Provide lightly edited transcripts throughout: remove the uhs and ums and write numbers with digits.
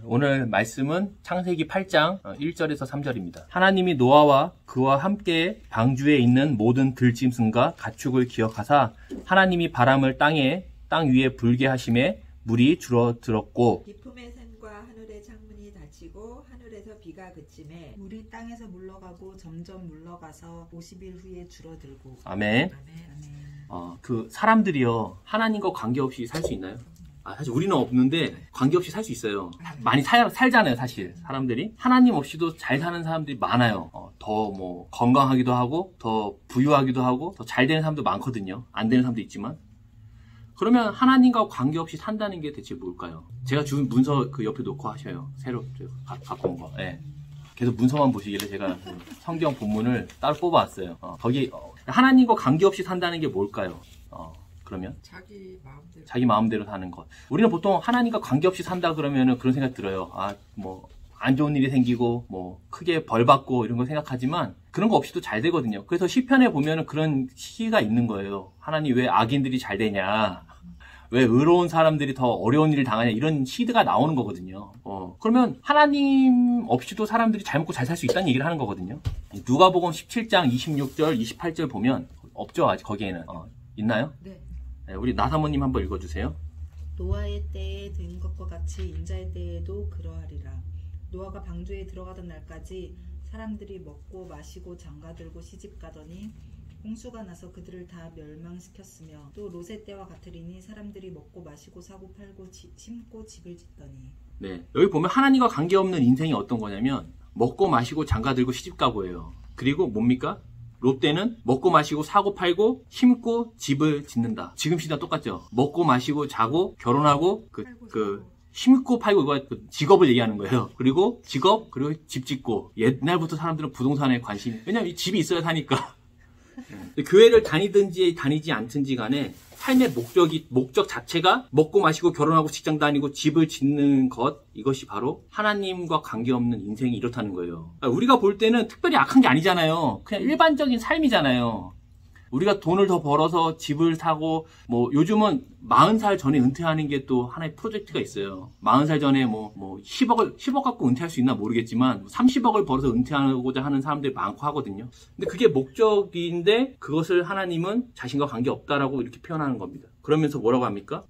오늘 말씀은 창세기 8장 1절에서 3절입니다. 하나님이 노아와 그와 함께 방주에 있는 모든 들짐승과 가축을 기억하사 하나님이 바람을 땅 위에 불게 하심에 물이 줄어들었고 깊음의 샘과 하늘의 창문이 닫히고 하늘에서 비가 그침에 물이 땅에서 물러가고 점점 물러가서 50일 후에 줄어들고. 아멘. 그 사람들이요 하나님과 관계없이 살 수 있나요? 사실 우리는 없는데 관계없이 살 수 있어요. 많이 살잖아요. 사실 사람들이 하나님 없이도 잘 사는 사람들이 많아요. 더 뭐 건강하기도 하고 더 부유하기도 하고 더 잘 되는 사람도 많거든요. 안 되는 사람도 있지만, 그러면 하나님과 관계없이 산다는 게 대체 뭘까요? 제가 준 문서 그 옆에 놓고 하셔요. 새로 갖고 온 거. 네. 계속 문서만 보시길래 제가 성경 본문을 따로 뽑아왔어요. 거기 하나님과 관계없이 산다는 게 뭘까요? 그러면 자기 마음대로 사는 것. 우리는 보통 하나님과 관계없이 산다 그러면은 그런 생각 들어요. 뭐 안 좋은 일이 생기고 뭐 크게 벌 받고 이런 거 생각하지만 그런 거 없이도 잘 되거든요. 그래서 시편에 보면은 그런 시가 있는 거예요. 하나님 왜 악인들이 잘 되냐? 왜 의로운 사람들이 더 어려운 일을 당하냐? 이런 시드가 나오는 거거든요. 그러면 하나님 없이도 사람들이 잘 먹고 잘 살 수 있다는 얘기를 하는 거거든요. 누가복음 17장 26절, 28절 보면 없죠. 아직 거기에는. 있나요? 네. 우리 나사모님 한번 읽어주세요. 노아의 때에 된 것과 같이 인자의 때에도 그러하리라. 노아가 방주에 들어가던 날까지 사람들이 먹고 마시고 장가들고 시집가더니 홍수가 나서 그들을 다 멸망시켰으며 또 롯의 때와 같으리니 사람들이 먹고 마시고 사고 팔고 심고 집을 짓더니. 네, 여기 보면 하나님과 관계없는 인생이 어떤 거냐면 먹고 마시고 장가들고 시집가고예요. 그리고 뭡니까? 롯 때는 먹고 마시고 사고 팔고 심고 집을 짓는다. 지금 시대와 똑같죠. 먹고 마시고 자고 결혼하고 심고 팔고 이거 직업을 얘기하는 거예요. 그리고 직업 그리고 집 짓고. 옛날부터 사람들은 부동산에 관심이, 왜냐면 이 집이 있어야 사니까. 교회를 다니든지 다니지 않든지 간에 삶의 목적 자체가 먹고 마시고 결혼하고 직장 다니고 집을 짓는 것, 이것이 바로 하나님과 관계없는 인생이 이렇다는 거예요. 우리가 볼 때는 특별히 악한 게 아니잖아요. 그냥 일반적인 삶이잖아요. 우리가 돈을 더 벌어서 집을 사고, 뭐 요즘은 40살 전에 은퇴하는 게 또 하나의 프로젝트가 있어요. 40살 전에 뭐 10억 갖고 은퇴할 수 있나 모르겠지만 30억을 벌어서 은퇴하고자 하는 사람들이 많고 하거든요. 근데 그게 목적인데 그것을 하나님은 자신과 관계없다라고 이렇게 표현하는 겁니다. 그러면서 뭐라고 합니까?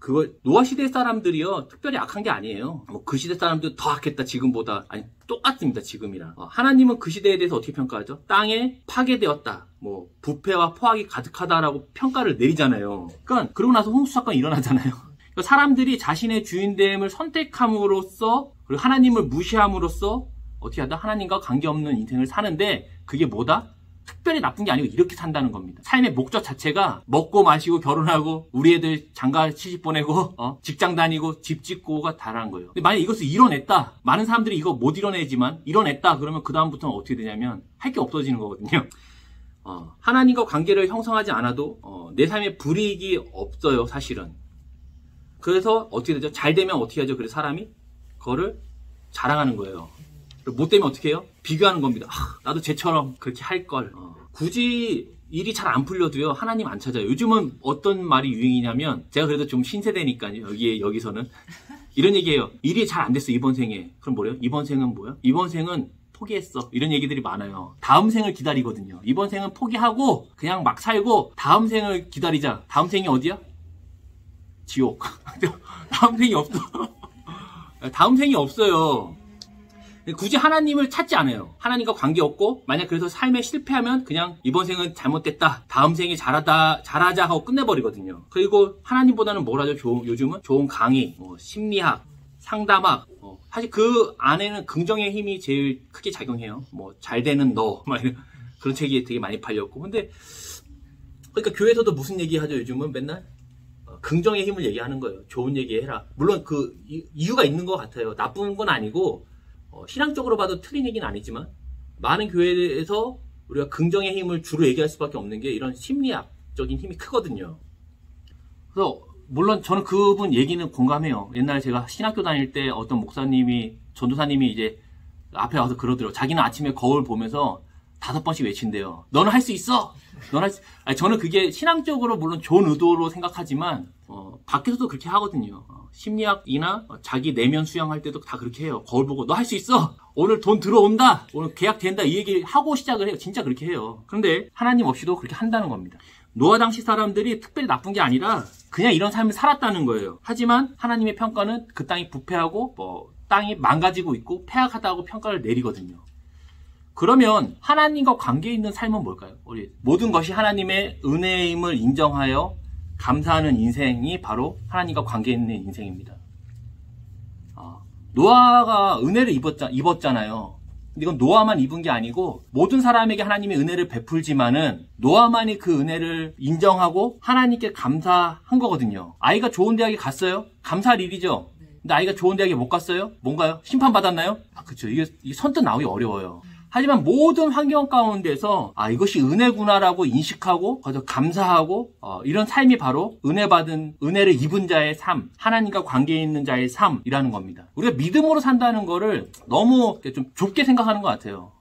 노아 시대 사람들이요 특별히 악한 게 아니에요. 그 시대 사람들 더 악했다 지금보다. 아니, 똑같습니다 지금이랑. 하나님은 그 시대에 대해서 어떻게 평가하죠? 땅에 파괴되었다, 뭐 부패와 포악이 가득하다라고 평가를 내리잖아요. 그러니까 그러고 나서 홍수 사건이 일어나잖아요. 그러니까 사람들이 자신의 주인됨을 선택함으로써, 그리고 하나님을 무시함으로써 어떻게 하다? 하나님과 관계없는 인생을 사는데, 그게 뭐다? 특별히 나쁜 게 아니고 이렇게 산다는 겁니다. 삶의 목적 자체가 먹고 마시고 결혼하고 우리 애들 장가 시집 보내고 직장 다니고 집 짓고가 다라는 거예요. 근데 만약 이것을 이뤄냈다, 많은 사람들이 이거 못 이뤄내지만 이뤄냈다 그러면 그 다음부터는 어떻게 되냐면 할 게 없어지는 거거든요. 하나님과 관계를 형성하지 않아도 내 삶에 불이익이 없어요 사실은. 그래서 어떻게 되죠? 잘 되면 어떻게 하죠? 그래서 사람이 그거를 자랑하는 거예요. 못 되면 어떻게 해요? 비교하는 겁니다. 나도 쟤처럼 그렇게 할걸. 굳이 일이 잘 안 풀려도요 하나님 안 찾아요. 요즘은 어떤 말이 유행이냐면, 제가 그래도 좀 신세대니까요 여기서는 이런 얘기예요. 일이 잘 안 됐어 이번 생에. 그럼 뭐래요? 이번 생은 뭐야? 이번 생은 포기했어. 이런 얘기들이 많아요. 다음 생을 기다리거든요. 이번 생은 포기하고 그냥 막 살고 다음 생을 기다리자. 다음 생이 어디야? 지옥. 다음 생이 없어. 다음 생이 없어요. 굳이 하나님을 찾지 않아요. 하나님과 관계없고, 만약 그래서 삶에 실패하면 그냥 이번 생은 잘못됐다, 다음 생에 잘하자 하고 끝내버리거든요. 그리고 하나님보다는 뭘 하죠? 요즘은 좋은 강의, 심리학, 상담학, 사실 그 안에는 긍정의 힘이 제일 크게 작용해요. 뭐 잘 되는 너, 막 이런 그런 책이 되게 많이 팔렸고. 근데 그러니까 교회에서도 무슨 얘기하죠? 요즘은 맨날 긍정의 힘을 얘기하는 거예요. 좋은 얘기해라. 물론 그 이유가 있는 것 같아요. 나쁜 건 아니고, 신앙적으로 봐도 틀린 얘기는 아니지만, 많은 교회에서 우리가 긍정의 힘을 주로 얘기할 수밖에 없는 게 이런 심리학적인 힘이 크거든요. 그래서 물론 저는 그분 얘기는 공감해요. 옛날에 제가 신학교 다닐 때 어떤 목사님이, 전도사님이 이제 앞에 와서 그러더라고요. 자기는 아침에 거울 보면서 5번씩 외친대요. 너는 할 수 있어! 저는 그게 신앙적으로 물론 좋은 의도로 생각하지만, 밖에서도 그렇게 하거든요. 심리학이나 자기 내면 수양할 때도 다 그렇게 해요. 거울 보고 너 할 수 있어. 오늘 돈 들어온다. 오늘 계약 된다. 이 얘기 하고 시작을 해요. 진짜 그렇게 해요. 그런데 하나님 없이도 그렇게 한다는 겁니다. 노아 당시 사람들이 특별히 나쁜 게 아니라 그냥 이런 삶을 살았다는 거예요. 하지만 하나님의 평가는 그 땅이 부패하고 땅이 망가지고 있고 폐악하다고 평가를 내리거든요. 그러면 하나님과 관계 있는 삶은 뭘까요? 우리 모든 것이 하나님의 은혜임을 인정하여 감사하는 인생이 바로 하나님과 관계 있는 인생입니다. 노아가 은혜를 입었잖아요. 근데 이건 노아만 입은 게 아니고 모든 사람에게 하나님의 은혜를 베풀지만은 노아만이 그 은혜를 인정하고 하나님께 감사한 거거든요. 아이가 좋은 대학에 갔어요? 감사할 일이죠. 근데 아이가 좋은 대학에 못 갔어요? 뭔가요? 심판받았나요? 그렇죠. 이게 선뜻 나오기 어려워요. 하지만 모든 환경 가운데서 이것이 은혜구나라고 인식하고 거기서 감사하고 이런 삶이 바로 은혜를 입은 자의 삶, 하나님과 관계 있는 자의 삶이라는 겁니다. 우리가 믿음으로 산다는 거를 너무 좀 좁게 생각하는 것 같아요.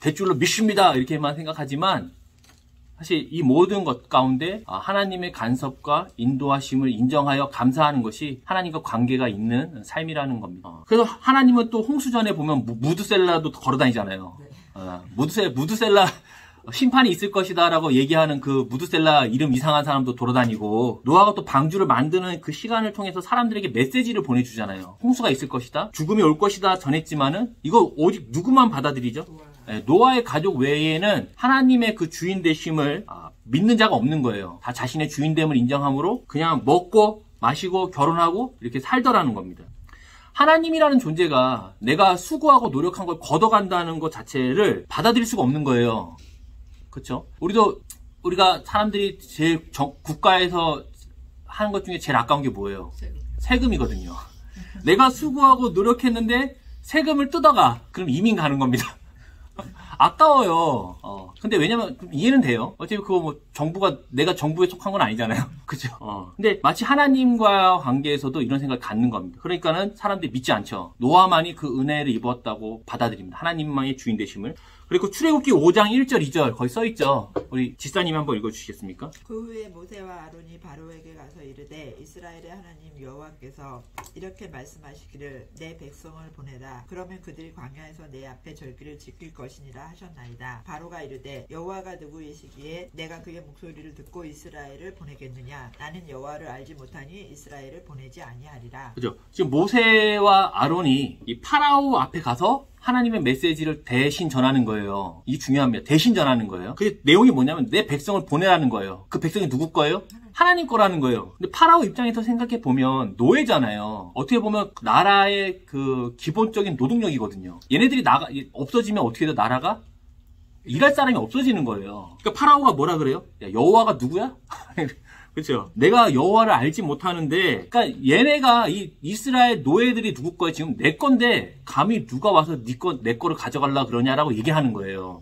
대줄로 믿습니다 이렇게만 생각하지만 사실 이 모든 것 가운데 하나님의 간섭과 인도하심을 인정하여 감사하는 것이 하나님과 관계가 있는 삶이라는 겁니다. 그래서 하나님은 또 홍수전에 보면 무드셀라도 걸어다니잖아요. 무드셀라 심판이 있을 것이다 라고 얘기하는 그 무드셀라 이름 이상한 사람도 돌아다니고 노아가 또 방주를 만드는 그 시간을 통해서 사람들에게 메시지를 보내주잖아요. 홍수가 있을 것이다, 죽음이 올 것이다 전했지만은 이거 오직 누구만 받아들이죠? 노아의 가족 외에는 하나님의 그 주인 되심을 믿는 자가 없는 거예요. 다 자신의 주인됨을 인정함으로 그냥 먹고 마시고 결혼하고 이렇게 살더라는 겁니다. 하나님이라는 존재가 내가 수고하고 노력한 걸 걷어간다는 것 자체를 받아들일 수가 없는 거예요. 그렇죠? 우리가 사람들이 제일 국가에서 하는 것 중에 제일 아까운 게 뭐예요? 세금이거든요. 내가 수고하고 노력했는데 세금을 뜯어가. 그럼 이민 가는 겁니다. 아까워요. 근데 왜냐면 이해는 돼요. 어차피 그거 내가 정부에 속한 건 아니잖아요. 그죠? 근데 마치 하나님과 관계에서도 이런 생각을 갖는 겁니다. 그러니까는 사람들이 믿지 않죠. 노아만이 그 은혜를 입었다고 받아들입니다. 하나님만의 주인 되심을. 그리고 출애굽기 5장 1절 2절 거기 써있죠. 우리 지사님 한번 읽어주시겠습니까? 그 후에 모세와 아론이 바로에게 가서 이르되 이스라엘의 하나님 여호와께서 이렇게 말씀하시기를 내 백성을 보내라. 그러면 그들이 광야에서 내 앞에 절기를 지킬 것이니라 하셨나이다. 바로가 이르되 여호와가 누구이시기에 내가 그의 목소리를 듣고 이스라엘을 보내겠느냐. 나는 여호와를 알지 못하니 이스라엘을 보내지 아니하리라. 그죠? 지금 모세와 아론이 이 파라오 앞에 가서 하나님의 메시지를 대신 전하는 거예요. 이게 중요합니다. 대신 전하는 거예요. 그 내용이 뭐냐면 내 백성을 보내라는 거예요. 그 백성이 누구 거예요? 하나님 거라는 거예요. 근데 파라오 입장에서 생각해 보면 노예잖아요. 어떻게 보면 나라의 그 기본적인 노동력이거든요. 얘네들이 없어지면 어떻게 돼? 나라가 일할 사람이 없어지는 거예요. 그러니까 파라오가 뭐라 그래요? 야, 여호와가 누구야? 그렇죠. 내가 여호와를 알지 못하는데, 그러니까 얘네가 이 이스라엘 노예들이 누구 거야? 지금 내 건데 감히 누가 와서 내 거를 가져가려 그러냐라고 얘기하는 거예요.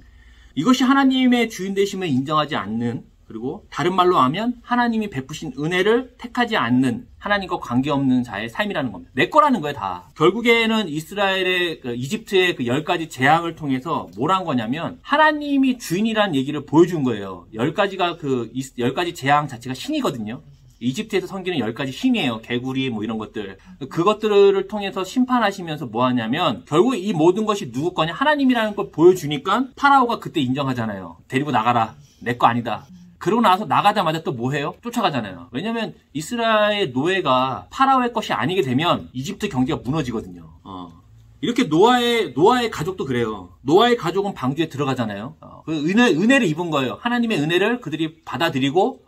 이것이 하나님의 주인 되심을 인정하지 않는, 그리고 다른 말로 하면 하나님이 베푸신 은혜를 택하지 않는 하나님과 관계없는 자의 삶이라는 겁니다. 내 거라는 거예요, 다. 결국에는 이스라엘의 이집트의 그 10가지 재앙을 통해서 뭘 한 거냐면 하나님이 주인이라는 얘기를 보여준 거예요. 10가지 재앙 자체가 신이거든요. 이집트에서 섬기는 10가지 신이에요. 개구리 이런 것들. 그것들을 통해서 심판하시면서 뭐 하냐면 결국 이 모든 것이 누구 거냐? 하나님이라는 걸 보여주니까 파라오가 그때 인정하잖아요. 데리고 나가라. 내 거 아니다. 그러고 나서 나가자마자 또 뭐 해요? 쫓아가잖아요. 왜냐면 이스라엘 노예가 파라오의 것이 아니게 되면 이집트 경제가 무너지거든요. 이렇게 노아의 가족도 그래요. 노아의 가족은 방주에 들어가잖아요. 그 은혜를 입은 거예요. 하나님의 은혜를 그들이 받아들이고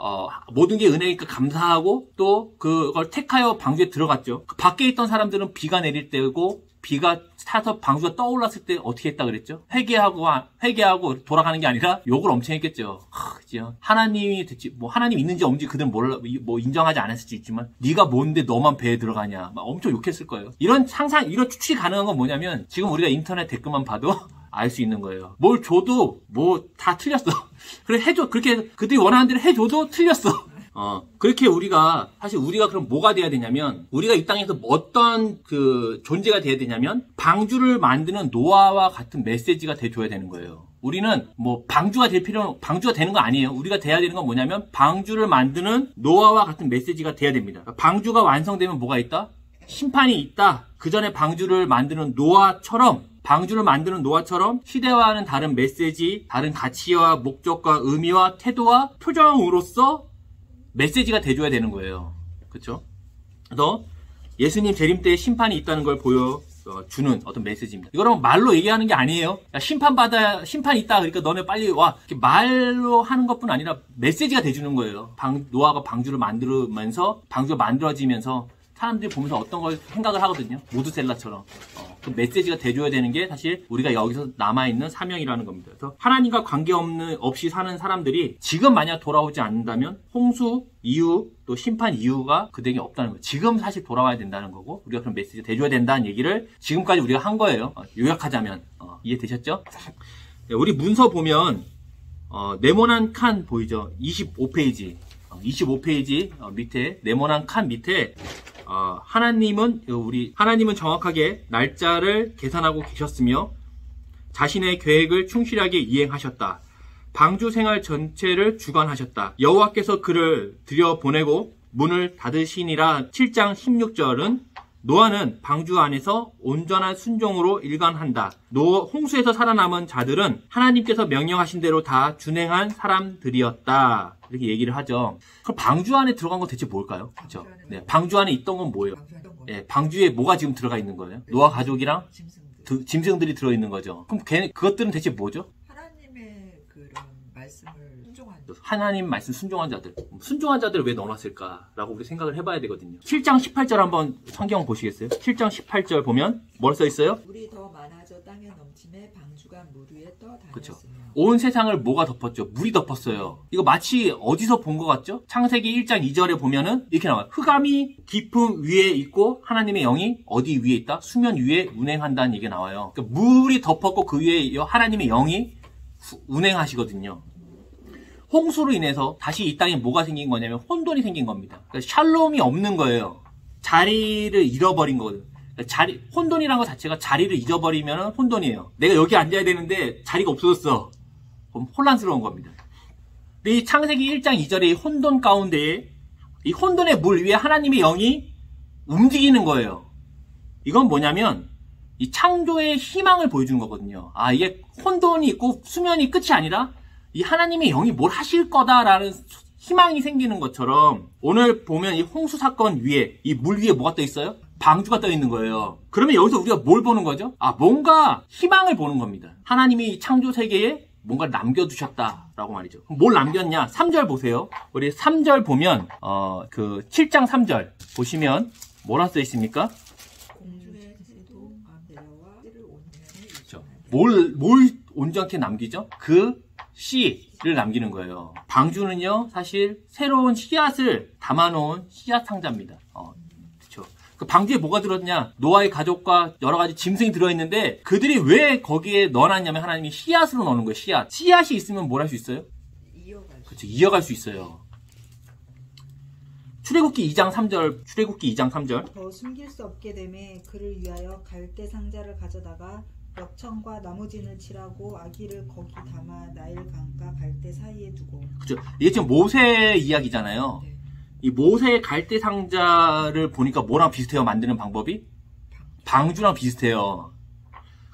모든 게 은혜니까 감사하고 또 그걸 택하여 방주에 들어갔죠. 밖에 있던 사람들은 비가 내릴 때고 비가 타서 방주가 떠올랐을 때 어떻게 했다 그랬죠? 회개하고 돌아가는 게 아니라 욕을 엄청 했겠죠. 그죠? 하나님이 하나님 있는지 없는지 그들은 몰라, 인정하지 않았을 수 있지만, 네가 뭔데 너만 배에 들어가냐. 막 엄청 욕했을 거예요. 이런 추측이 가능한 건 뭐냐면, 지금 우리가 인터넷 댓글만 봐도 알 수 있는 거예요. 뭘 줘도 다 틀렸어. 그래, 그렇게 그들이 원하는 대로 해줘도 틀렸어. 그렇게 사실 우리가 그럼 뭐가 돼야 되냐면, 우리가 이 땅에서 어떤 존재가 돼야 되냐면, 방주를 만드는 노아와 같은 메시지가 돼줘야 되는 거예요. 우리는 방주가 되는 거 아니에요. 우리가 돼야 되는 건 뭐냐면, 방주를 만드는 노아와 같은 메시지가 돼야 됩니다. 방주가 완성되면 뭐가 있다? 심판이 있다. 그 전에 방주를 만드는 노아처럼 시대와는 다른 메시지, 다른 가치와 목적과 의미와 태도와 표정으로서 메시지가 돼줘야 되는 거예요. 그렇죠? 그래서 예수님 재림 때에 심판이 있다는 걸 보여주는 어떤 메시지입니다. 이거는 말로 얘기하는 게 아니에요. 야, 심판이 있다. 그러니까 너네 빨리 와. 이렇게 말로 하는 것뿐 아니라 메시지가 돼주는 거예요. 노아가 방주를 방주가 만들어지면서 사람들이 보면서 어떤 걸 생각을 하거든요. 모두셀라처럼. 그 메시지가 돼줘야 되는 게 사실 우리가 여기서 남아있는 사명이라는 겁니다. 그래서 하나님과 관계없이 사는 사람들이 지금 만약 돌아오지 않는다면 홍수 이후 또 심판 이유가 그들에게 없다는 거예요. 지금 사실 돌아와야 된다는 거고 우리가 그런 메시지가 돼줘야 된다는 얘기를 지금까지 우리가 한 거예요. 요약하자면 이해되셨죠? 네, 우리 문서 보면 네모난 칸 보이죠? 25페이지 밑에 네모난 칸 밑에 하나님은 정확하게 날짜를 계산하고 계셨으며 자신의 계획을 충실하게 이행하셨다. 방주 생활 전체를 주관하셨다. 여호와께서 그를 들여보내고 문을 닫으시니라. 7장 16절은 노아는 방주 안에서 온전한 순종으로 일관한다. 홍수에서 살아남은 자들은 하나님께서 명령하신 대로 다 준행한 사람들이었다. 이렇게 얘기를 하죠. 그럼 방주 안에 들어간 건 대체 뭘까요? 그렇죠? 네, 방주 안에 있던 건 뭐예요? 네, 방주에 뭐가 지금 들어가 있는 거예요? 노아 가족이랑 짐승들이 들어있는 거죠. 그럼 그것들은 대체 뭐죠? 하나님의 그런 말씀을 순종한 하나님 말씀 순종한 자들을 왜 넣어놨을까라고 우리 생각을 해봐야 되거든요. 7장 18절 한번 성경 보시겠어요? 7장 18절 보면 뭘 써있어요? 물이 더 많아져 땅에 넘침에 방주가 물 위에 떠다녔으며. 그렇죠. 온 세상을 뭐가 덮었죠? 물이 덮었어요. 이거 마치 어디서 본 것 같죠? 창세기 1장 2절에 보면은 이렇게 나와요. 흑암이 깊음 위에 있고 하나님의 영이 어디 위에 있다? 수면 위에 운행한다는 얘기가 나와요. 그러니까 물이 덮었고 그 위에 하나님의 영이 운행하시거든요. 홍수로 인해서 다시 이 땅에 뭐가 생긴 거냐면 혼돈이 생긴 겁니다. 그러니까 샬롬이 없는 거예요. 자리를 잃어버린 거거든요. 혼돈이라는 것 자체가 자리를 잊어버리면 혼돈이에요. 내가 여기 앉아야 되는데 자리가 없어졌어. 그럼 혼란스러운 겁니다. 근데 이 창세기 1장 2절의 이 혼돈 가운데에 이 혼돈의 물 위에 하나님의 영이 움직이는 거예요. 이건 뭐냐면 이 창조의 희망을 보여주는 거거든요. 이게 혼돈이 있고 수면이 끝이 아니라 이 하나님의 영이 뭘 하실 거다라는 희망이 생기는 것처럼 오늘 보면 이 홍수 사건 위에 이 물 위에 뭐가 떠 있어요? 방주가 떠 있는 거예요. 그러면 여기서 우리가 뭘 보는 거죠? 뭔가 희망을 보는 겁니다. 하나님이 이 창조 세계에 뭔가를 남겨두셨다라고 말이죠. 뭘 남겼냐? 3절 보세요. 우리 3절 보면 7장 3절 보시면 뭐라 써 있습니까? 공중의 새도 내려와 씨를 온전히 그렇죠. 뭘 온전히 남기죠? 그 씨를 남기는 거예요. 방주는요, 사실 새로운 씨앗을 담아놓은 씨앗 상자입니다. 그렇죠. 그 방주에 뭐가 들었냐? 노아의 가족과 여러 가지 짐승이 들어있는데 그들이 왜 거기에 넣어놨냐면 하나님이 씨앗으로 넣는 거예요. 씨앗이 있으면 뭘 할 수 있어요? 이어갈 수 있어요. 출애굽기 2장 3절. 더 숨길 수 없게 되매 그를 위하여 갈대 상자를 가져다가 멱청과 나무진을 칠하고 아기를 거기 담아 나일 강과 갈대 사이에 두고. 그렇죠. 이게 지금 모세 이야기잖아요. 네. 이 모세의 갈대 상자를 보니까 뭐랑 비슷해요? 만드는 방법이? 방주랑 비슷해요.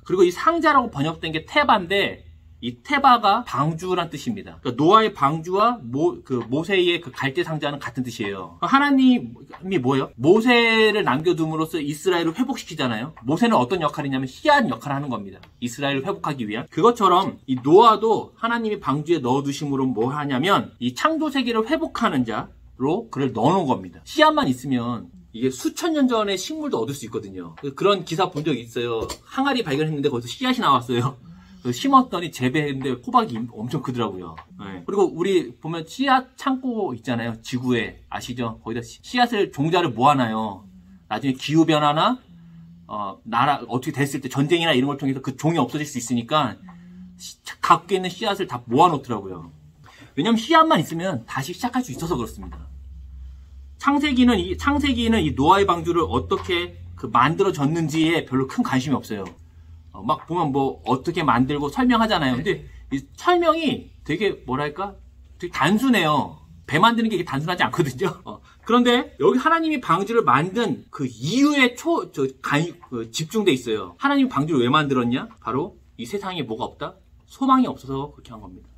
그리고 이 상자라고 번역된 게 테바인데 이 테바가 방주란 뜻입니다. 그러니까 노아의 방주와 모세의 그 갈대 상자는 같은 뜻이에요. 하나님이 뭐예요? 모세를 남겨둠으로써 이스라엘을 회복시키잖아요. 모세는 어떤 역할이냐면 씨앗 역할을 하는 겁니다. 이스라엘을 회복하기 위한. 그것처럼 이 노아도 하나님이 방주에 넣어두심으로 뭐 하냐면 이 창조 세계를 회복하는 자로 그를 넣어놓은 겁니다. 씨앗만 있으면 이게 수천 년 전에 식물도 얻을 수 있거든요. 그런 기사 본 적 있어요. 항아리 발견했는데 거기서 씨앗이 나왔어요. 심었더니 재배했는데 호박이 엄청 크더라고요. 네. 그리고 우리 보면 씨앗 창고 있잖아요. 지구에 아시죠? 거기다 씨앗을 종자를 모아놔요. 나중에 기후 변화나 나라 어떻게 됐을 때 전쟁이나 이런 걸 통해서 그 종이 없어질 수 있으니까 갖고 있는 씨앗을 다 모아놓더라고요. 왜냐면 씨앗만 있으면 다시 시작할 수 있어서 그렇습니다. 창세기는 이 노아의 방주를 어떻게 만들어졌는지에 별로 큰 관심이 없어요. 막 보면 뭐 어떻게 만들고 설명하잖아요. 근데 이 설명이 되게 뭐랄까? 되게 단순해요. 배 만드는 게 단순하지 않거든요. 그런데 여기 하나님이 방주를 만든 그 이유에 집중돼 있어요. 하나님이 방주를 왜 만들었냐? 바로 이 세상에 뭐가 없다? 소망이 없어서 그렇게 한 겁니다.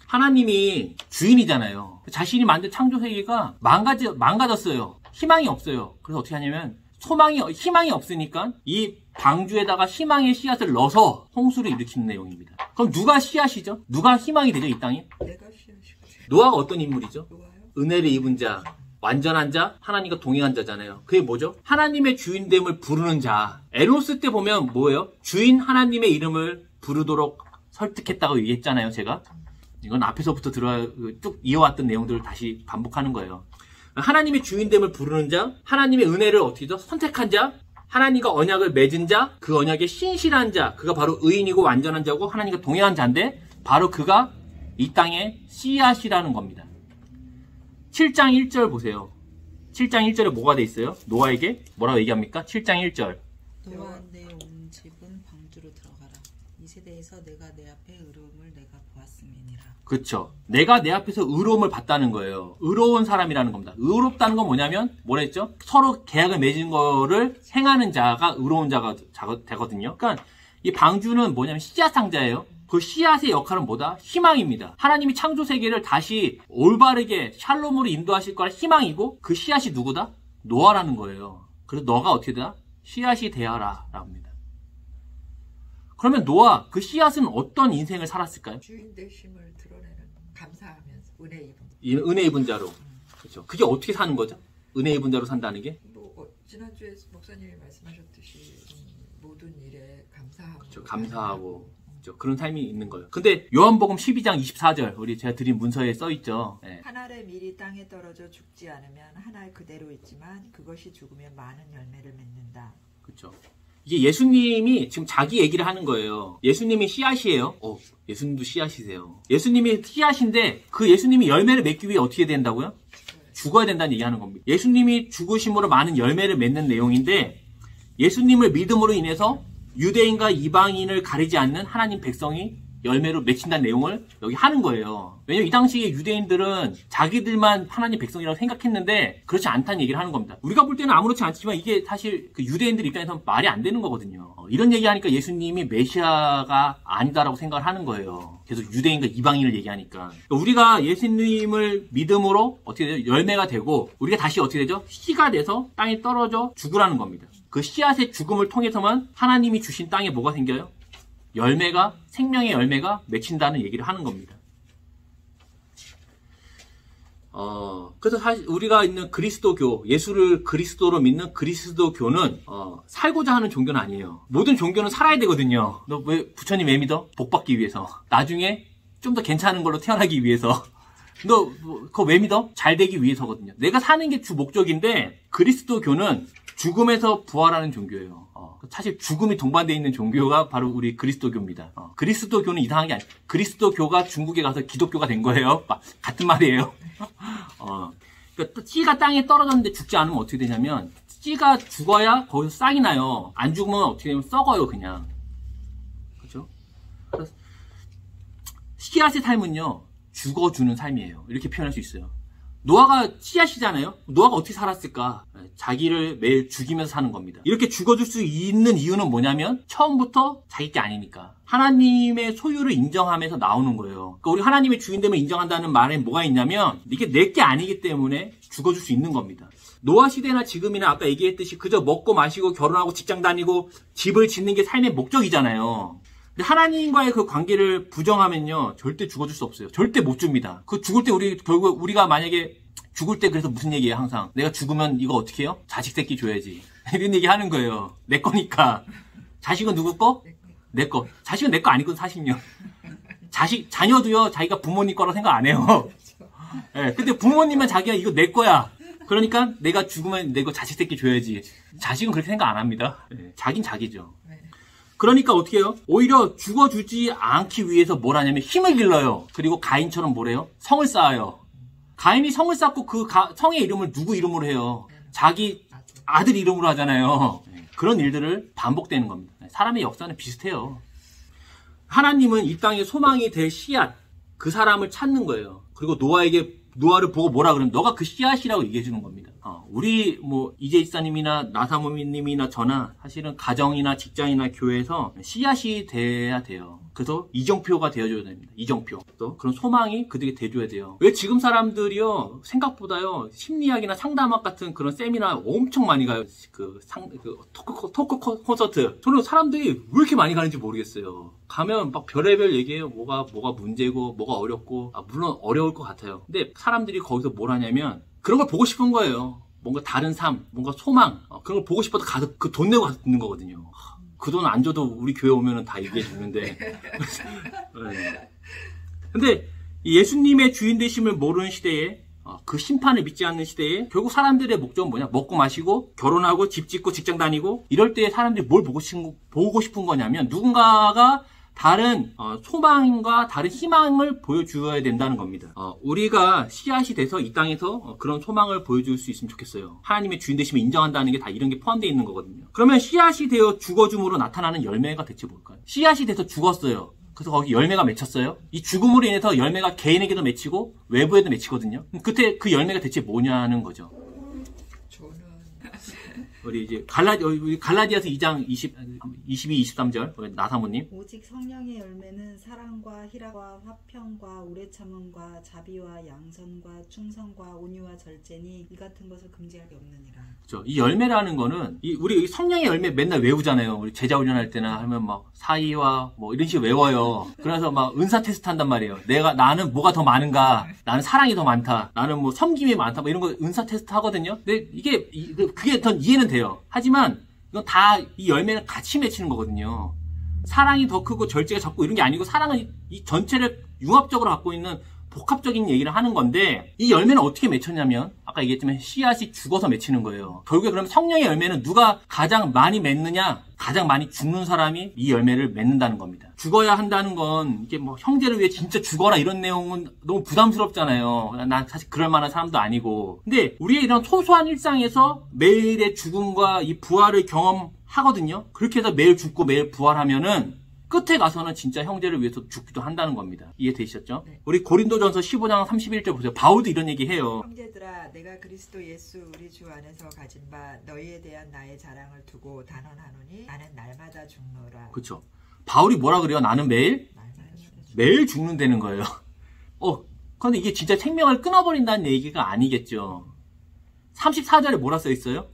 하나님이 주인이잖아요. 자신이 만든 창조 세계가 망가졌어요. 희망이 없어요. 그래서 어떻게 하냐면 희망이 없으니까 이 방주에다가 희망의 씨앗을 넣어서 홍수를 일으키는 내용입니다. 그럼 누가 씨앗이죠? 누가 희망이 되죠, 이 땅에? 내가 씨앗이거든. 노아가 어떤 인물이죠? 노아요? 은혜를 입은 자, 완전한 자, 하나님과 동행한 자잖아요. 그게 뭐죠? 하나님의 주인됨을 부르는 자. 에노스 때 보면 뭐예요? 주인 하나님의 이름을 부르도록 설득했다고 얘기했잖아요, 제가. 이건 앞에서부터 쭉 이어왔던 내용들을 다시 반복하는 거예요. 하나님의 주인됨을 부르는 자, 하나님의 은혜를 어떻게 죠? 선택한 자, 하나님과 언약을 맺은 자, 그 언약에 신실한 자, 그가 바로 의인이고 완전한 자고 하나님과 동행한 자인데 바로 그가 이 땅의 씨앗이라는 겁니다. 7장 1절 보세요. 7장 1절에 뭐가 돼 있어요? 노아에게 뭐라고 얘기합니까? 7장 1절. 너와 내 온 집은 방주로 들어가라. 이 세대에서 내가 내 앞에 의로움을 내가 보았음이니라. 그렇죠. 내가 내 앞에서 의로움을 봤다는 거예요. 의로운 사람이라는 겁니다. 의롭다는 건 뭐냐면 뭐라 했죠? 서로 계약을 맺은 거를 행하는 자가 의로운 자가 되거든요. 그러니까 이 방주는 뭐냐면 씨앗 상자예요. 그 씨앗의 역할은 뭐다? 희망입니다. 하나님이 창조 세계를 다시 올바르게 샬롬으로 인도하실 거라 희망이고 그 씨앗이 누구다? 노아라는 거예요. 그래서 너가 어떻게 되나? 씨앗이 되어라 라고 합니다. 그러면 노아, 그 씨앗은 어떤 인생을 살았을까요? 주인 되심을 드러내는 감사하면서 은혜 이 은혜 입은 자로. 그렇죠. 그게 어떻게 사는 거죠? 은혜 입은 자로 산다는 게? 지난주에 목사님이 말씀하셨듯이 모든 일에 감사하고. 그렇죠. 감사하고. 그렇죠. 그런 삶이 있는 거예요. 근데 요한복음 12장 24절 우리 제가 드린 문서에 써 있죠. 네. 한 알의 밀이 땅에 떨어져 죽지 않으면 한 알 그대로 있지만 그것이 죽으면 많은 열매를 맺는다. 그렇죠. 이게 예수님이 지금 자기 얘기를 하는 거예요. 예수님이 씨앗이에요. 예수님도 씨앗이세요. 예수님이 씨앗인데 그 예수님이 열매를 맺기 위해 어떻게 된다고요? 죽어야 된다는 얘기하는 겁니다. 예수님이 죽으심으로 많은 열매를 맺는 내용인데 예수님을 믿음으로 인해서 유대인과 이방인을 가리지 않는 하나님 백성이 열매로 맺힌다는 내용을 여기 하는 거예요. 왜냐면 이 당시에 유대인들은 자기들만 하나님 백성이라고 생각했는데 그렇지 않다는 얘기를 하는 겁니다. 우리가 볼 때는 아무렇지 않지만 이게 사실 그 유대인들 입장에서는 말이 안 되는 거거든요. 이런 얘기하니까 예수님이 메시아가 아니다라고 생각을 하는 거예요. 계속 유대인과 이방인을 얘기하니까. 우리가 예수님을 믿음으로 어떻게 되죠? 열매가 되고 우리가 다시 어떻게 되죠? 씨가 돼서 땅에 떨어져 죽으라는 겁니다. 그 씨앗의 죽음을 통해서만 하나님이 주신 땅에 뭐가 생겨요? 생명의 열매가 맺힌다는 얘기를 하는 겁니다. 그래서 사실 우리가 있는 그리스도교, 예수를 그리스도로 믿는 그리스도교는, 살고자 하는 종교는 아니에요. 모든 종교는 살아야 되거든요. 너 왜, 부처님 왜 믿어? 복 받기 위해서. 나중에 좀 더 괜찮은 걸로 태어나기 위해서. 너, 그거 왜 믿어? 잘 되기 위해서거든요. 내가 사는 게 주 목적인데, 그리스도교는 죽음에서 부활하는 종교예요. 사실 죽음이 동반되어 있는 종교가 바로 우리 그리스도교입니다. 그리스도교는 이상한 게 아니에요. 그리스도교가 중국에 가서 기독교가 된 거예요. 같은 말이에요. 그러니까 씨가 땅에 떨어졌는데 죽지 않으면 어떻게 되냐면 씨가 죽어야 거기서 싹이 나요. 안 죽으면 어떻게 되냐면 썩어요, 그냥. 그렇죠? 그래서 씨앗의 삶은요, 죽어주는 삶이에요. 이렇게 표현할 수 있어요. 노아가 씨앗이잖아요. 노아가 어떻게 살았을까? 자기를 매일 죽이면서 사는 겁니다. 이렇게 죽어줄 수 있는 이유는 뭐냐면 처음부터 자기 게 아니니까. 하나님의 소유를 인정하면서 나오는 거예요. 그러니까 우리 하나님의 주인됨을 인정한다는 말에 뭐가 있냐면 이게 내 게 아니기 때문에 죽어줄 수 있는 겁니다. 노아 시대나 지금이나 아까 얘기했듯이 그저 먹고 마시고 결혼하고 직장 다니고 집을 짓는 게 삶의 목적이잖아요. 근데 하나님과의 그 관계를 부정하면요, 절대 죽어줄 수 없어요. 절대 못 줍니다. 그 죽을 때 결국 우리가 만약에 죽을 때 그래서 무슨 얘기예요, 항상. 내가 죽으면 이거 어떻게 해요? 자식 새끼 줘야지. 이런 얘기 하는 거예요. 내 거니까. 자식은 누구 거? 내 거. 자식은 내 거 아니거든, 사실은요. 자녀도요, 자기가 부모님 거라고 생각 안 해요. 네, 근데 부모님은 자기가 이거 내 거야. 그러니까 내가 죽으면 내 거 자식 새끼 줘야지. 자식은 그렇게 생각 안 합니다. 네, 자긴 자기죠. 그러니까 어떻게 해요? 오히려 죽어주지 않기 위해서 뭘 하냐면 힘을 길러요. 그리고 가인처럼 뭐래요? 성을 쌓아요. 가인이 성을 쌓고 그 성의 이름을 누구 이름으로 해요? 자기 맞아. 아들 이름으로 하잖아요. 그런 일들을 반복되는 겁니다. 사람의 역사는 비슷해요. 하나님은 이 땅에 소망이 될 씨앗, 그 사람을 찾는 거예요. 그리고 노아를 보고 뭐라 그러면 너가 그 씨앗이라고 얘기해 주는 겁니다. 우리 이재 집사님이나 나사모님이나 저나 사실은 가정이나 직장이나 교회에서 씨앗이 돼야 돼요. 그래서 이정표가 되어줘야 됩니다. 이정표. 또 그런 소망이 그들에게 돼줘야 돼요. 왜 지금 사람들이요 생각보다요 심리학이나 상담학 같은 그런 세미나 엄청 많이 가요. 토크 콘서트. 저는 사람들이 왜 이렇게 많이 가는지 모르겠어요. 가면 막 별의별 얘기해요. 뭐가 문제고 뭐가 어렵고. 물론 어려울 것 같아요. 근데 사람들이 거기서 뭘 하냐면 그런 걸 보고 싶은 거예요. 뭔가 다른 삶, 뭔가 소망, 그런 걸 보고 싶어서 가서 그 돈 내고 가서 듣는 거거든요. 그 돈 안 줘도 우리 교회 오면은 다 얘기해 주는데. 네. 근데 예수님의 주인 되심을 모르는 시대에, 그 심판을 믿지 않는 시대에 결국 사람들의 목적은 뭐냐? 먹고 마시고 결혼하고 집 짓고 직장 다니고 이럴 때 사람들이 뭘 보고 싶은 거냐면 누군가가 다른 소망과 다른 희망을 보여주어야 된다는 겁니다. 우리가 씨앗이 돼서 이 땅에서 그런 소망을 보여줄 수 있으면 좋겠어요. 하나님의 주인 되심을 인정한다는 게 다 이런 게 포함되어 있는 거거든요. 그러면 씨앗이 되어 죽어줌으로 나타나는 열매가 대체 뭘까요? 씨앗이 돼서 죽었어요. 그래서 거기 열매가 맺혔어요. 이 죽음으로 인해서 열매가 개인에게도 맺히고 외부에도 맺히거든요. 그때 그 열매가 대체 뭐냐는 거죠. 저는 우리 이제 갈라디아서 2장 22, 23절 나사모님. 오직 성령의 열매는 사랑과 희락과 화평과 오래 참음과 자비와 양선과 충성과 온유와 절제니 이 같은 것을 금지할 게 없느니라. 그렇죠. 이 열매라는 거는 우리 성령의 열매 맨날 외우잖아요. 우리 제자 훈련할 때나 하면 막 사이와 이런 식으로 외워요. 그래서 막 은사 테스트 한단 말이에요. 나는 뭐가 더 많은가? 나는 사랑이 더 많다. 나는 섬김이 많다. 이런 거 은사 테스트 하거든요. 근데 그게 더 이해는 돼요. 하지만 이건 다 이 열매는 같이 맺히는 거거든요. 사랑이 더 크고 절제가 적고 이런 게 아니고 사랑은 이 전체를 융합적으로 갖고 있는 복합적인 얘기를 하는 건데 이 열매는 어떻게 맺혔냐면 아까 얘기했지만 씨앗이 죽어서 맺히는 거예요. 결국에 그러면 성령의 열매는 누가 가장 많이 맺느냐? 가장 많이 죽는 사람이 이 열매를 맺는다는 겁니다. 죽어야 한다는 건 이게 형제를 위해 진짜 죽어라 이런 내용은 너무 부담스럽잖아요. 난 사실 그럴 만한 사람도 아니고. 근데 우리의 이런 소소한 일상에서 매일의 죽음과 이 부활을 경험하거든요. 그렇게 해서 매일 죽고 매일 부활하면은 끝에 가서는 진짜 형제를 위해서 죽기도 한다는 겁니다. 이해되셨죠? 네. 우리 고린도전서 15장 31절 보세요. 바울도 이런 얘기 해요. 형제들아 내가 그리스도 예수 우리 주 안에서 가진 바 너희에 대한 나의 자랑을 두고 단언하노니 나는 날마다 죽노라. 그렇죠. 바울이 뭐라 그래요? 나는 매일 죽는다는 거예요. 그런데 이게 진짜 생명을 끊어버린다는 얘기가 아니겠죠. 34절에 뭐라 써 있어요?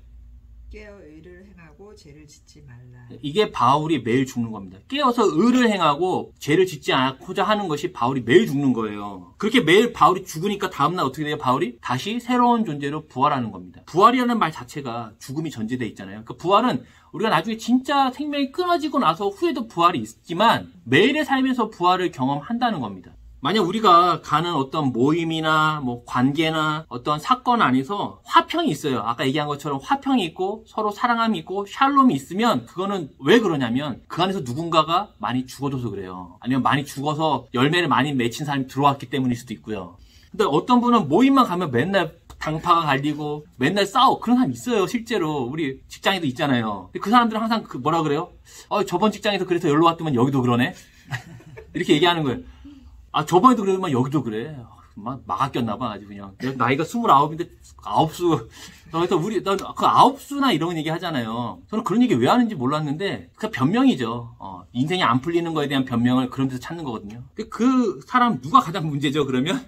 깨어 의를 행하고 죄를 짓지 말라. 이게 바울이 매일 죽는 겁니다. 깨어서 의를 행하고 죄를 짓지 않고자 하는 것이 바울이 매일 죽는 거예요. 그렇게 매일 바울이 죽으니까 다음날 어떻게 돼요? 바울이 다시 새로운 존재로 부활하는 겁니다. 부활이라는 말 자체가 죽음이 전제되어 있잖아요. 그러니까 부활은 우리가 나중에 진짜 생명이 끊어지고 나서 후에도 부활이 있지만 매일의 삶에서 부활을 경험한다는 겁니다. 만약 우리가 가는 어떤 모임이나 관계나 어떤 사건 안에서 화평이 있어요. 아까 얘기한 것처럼 화평이 있고 서로 사랑함이 있고 샬롬이 있으면 그거는 왜 그러냐면 그 안에서 누군가가 많이 죽어줘서 그래요. 아니면 많이 죽어서 열매를 많이 맺힌 사람이 들어왔기 때문일 수도 있고요. 근데 어떤 분은 모임만 가면 맨날 당파가 갈리고 맨날 싸워. 그런 사람 있어요. 실제로 우리 직장에도 있잖아요. 근데 그 사람들은 항상 뭐라 그래요? 저번 직장에서 그래서 연락 왔더만 여기도 그러네? 이렇게 얘기하는 거예요. 저번에도 그러더만 여기도 그래. 막 아꼈나봐, 아주 그냥. 나이가 29인데, 9수. 그래서 그 9수나 이런 얘기 하잖아요. 저는 그런 얘기 왜 하는지 몰랐는데, 그냥 변명이죠. 인생이 안 풀리는 거에 대한 변명을 그런 데서 찾는 거거든요. 그 사람 누가 가장 문제죠, 그러면?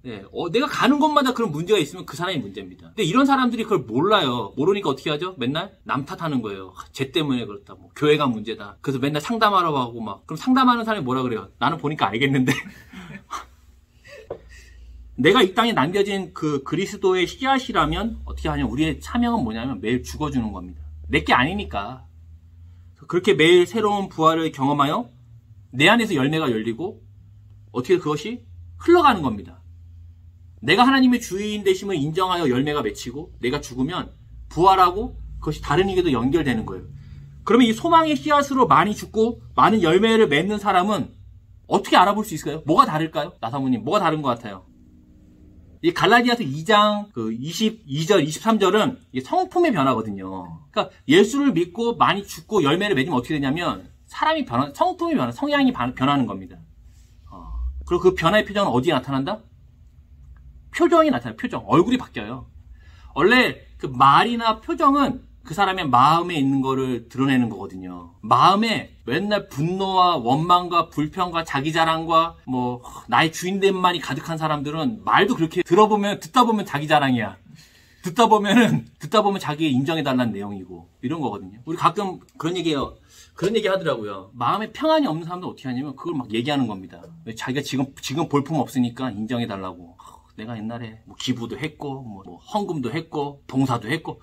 네, 내가 가는 곳마다 그런 문제가 있으면 그 사람이 문제입니다. 근데 이런 사람들이 그걸 몰라요. 모르니까 어떻게 하죠? 맨날 남 탓하는 거예요. 쟤 때문에 그렇다. 교회가 문제다. 그래서 맨날 상담하러 가고 그럼 상담하는 사람이 뭐라 그래요? 나는 보니까 알겠는데. 내가 이 땅에 남겨진 그 그리스도의 씨앗이라면 어떻게 하냐? 우리의 사명은 뭐냐면 매일 죽어주는 겁니다. 내게 아니니까. 그렇게 매일 새로운 부활을 경험하여 내 안에서 열매가 열리고 어떻게 그것이 흘러가는 겁니다. 내가 하나님의 주인 되심을 인정하여 열매가 맺히고 내가 죽으면 부활하고 그것이 다른 이에게도 연결되는 거예요. 그러면 이 소망의 씨앗으로 많이 죽고 많은 열매를 맺는 사람은 어떻게 알아볼 수 있을까요? 뭐가 다를까요? 나사모님, 뭐가 다른 것 같아요? 이 갈라디아서 2장 그 22절, 23절은 성품의 변화거든요. 그러니까 예수를 믿고 많이 죽고 열매를 맺으면 어떻게 되냐면 사람이 성품이 변화, 성향이 변하는 겁니다. 그리고 그 변화의 표정은 어디에 나타난다? 표정이 나타나요. 표정. 얼굴이 바뀌어요. 원래 그 말이나 표정은 그 사람의 마음에 있는 거를 드러내는 거거든요. 마음에 맨날 분노와 원망과 불평과 자기 자랑과 뭐 나의 주인됨만이 가득한 사람들은 말도 그렇게 듣다 보면 자기 자랑이야. 듣다 보면 자기 인정해달라는 내용이고 이런 거거든요. 우리 가끔 그런 얘기 하더라고요. 마음에 평안이 없는 사람들 어떻게 하냐면 그걸 막 얘기하는 겁니다. 자기가 지금 볼품 없으니까 인정해달라고. 내가 옛날에 뭐 기부도 했고 뭐 헌금도 했고 봉사도 했고.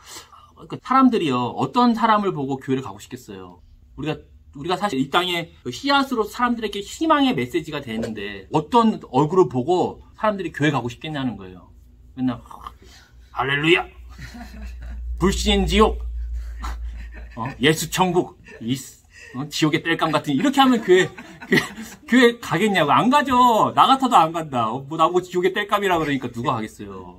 그러니까 사람들이요, 어떤 사람을 보고 교회를 가고 싶겠어요. 우리가 사실 이 땅에 씨앗으로 사람들에게 희망의 메시지가 되는데 어떤 얼굴을 보고 사람들이 교회 가고 싶겠냐는 거예요. 맨날 할렐루야, 불신 지옥, 예수 천국, 지옥의 땔감 같은 이렇게 하면 교회 가겠냐고. 안 가죠. 나 같아도 안 간다. 뭐 나보고 지옥의 땔감이라 그러니까 누가 가겠어요.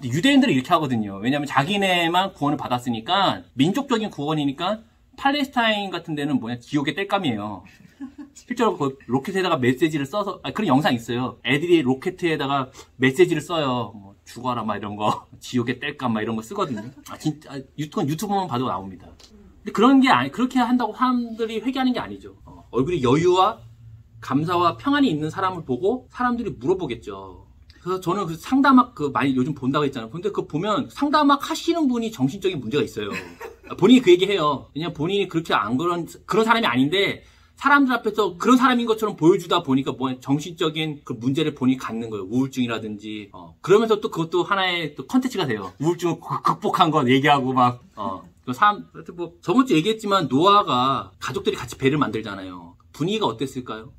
유대인들은 이렇게 하거든요. 왜냐하면 자기네만 구원을 받았으니까, 민족적인 구원이니까 팔레스타인 같은 데는 지옥의 땔감이에요. 실제로 그 로켓에다가 메시지를 써서, 그런 영상 있어요. 애들이 로켓에다가 메시지를 써요. 뭐 죽어라 막 이런 거, 지옥의 땔감 막 이런 거 쓰거든요. 진짜 유튜브만 봐도 나옵니다. 근데 그렇게 한다고 사람들이 회개하는 게 아니죠. 얼굴에 여유와 감사와 평안이 있는 사람을 보고 사람들이 물어보겠죠. 그래서 저는 그 상담학 많이 요즘 본다고 했잖아요. 근데 그거 보면 상담학 하시는 분이 정신적인 문제가 있어요. 본인이 그 얘기 해요. 왜냐면 본인이 그렇게 그런 사람이 아닌데 사람들 앞에서 그런 사람인 것처럼 보여주다 보니까 정신적인 그 문제를 본인이 갖는 거예요. 우울증이라든지. 그러면서 또 그것도 하나의 또 컨텐츠가 돼요. 우울증을 극복한 거 얘기하고 막, 저번 주에 얘기했지만 노아가 가족들이 같이 배를 만들잖아요. 분위기가 어땠을까요?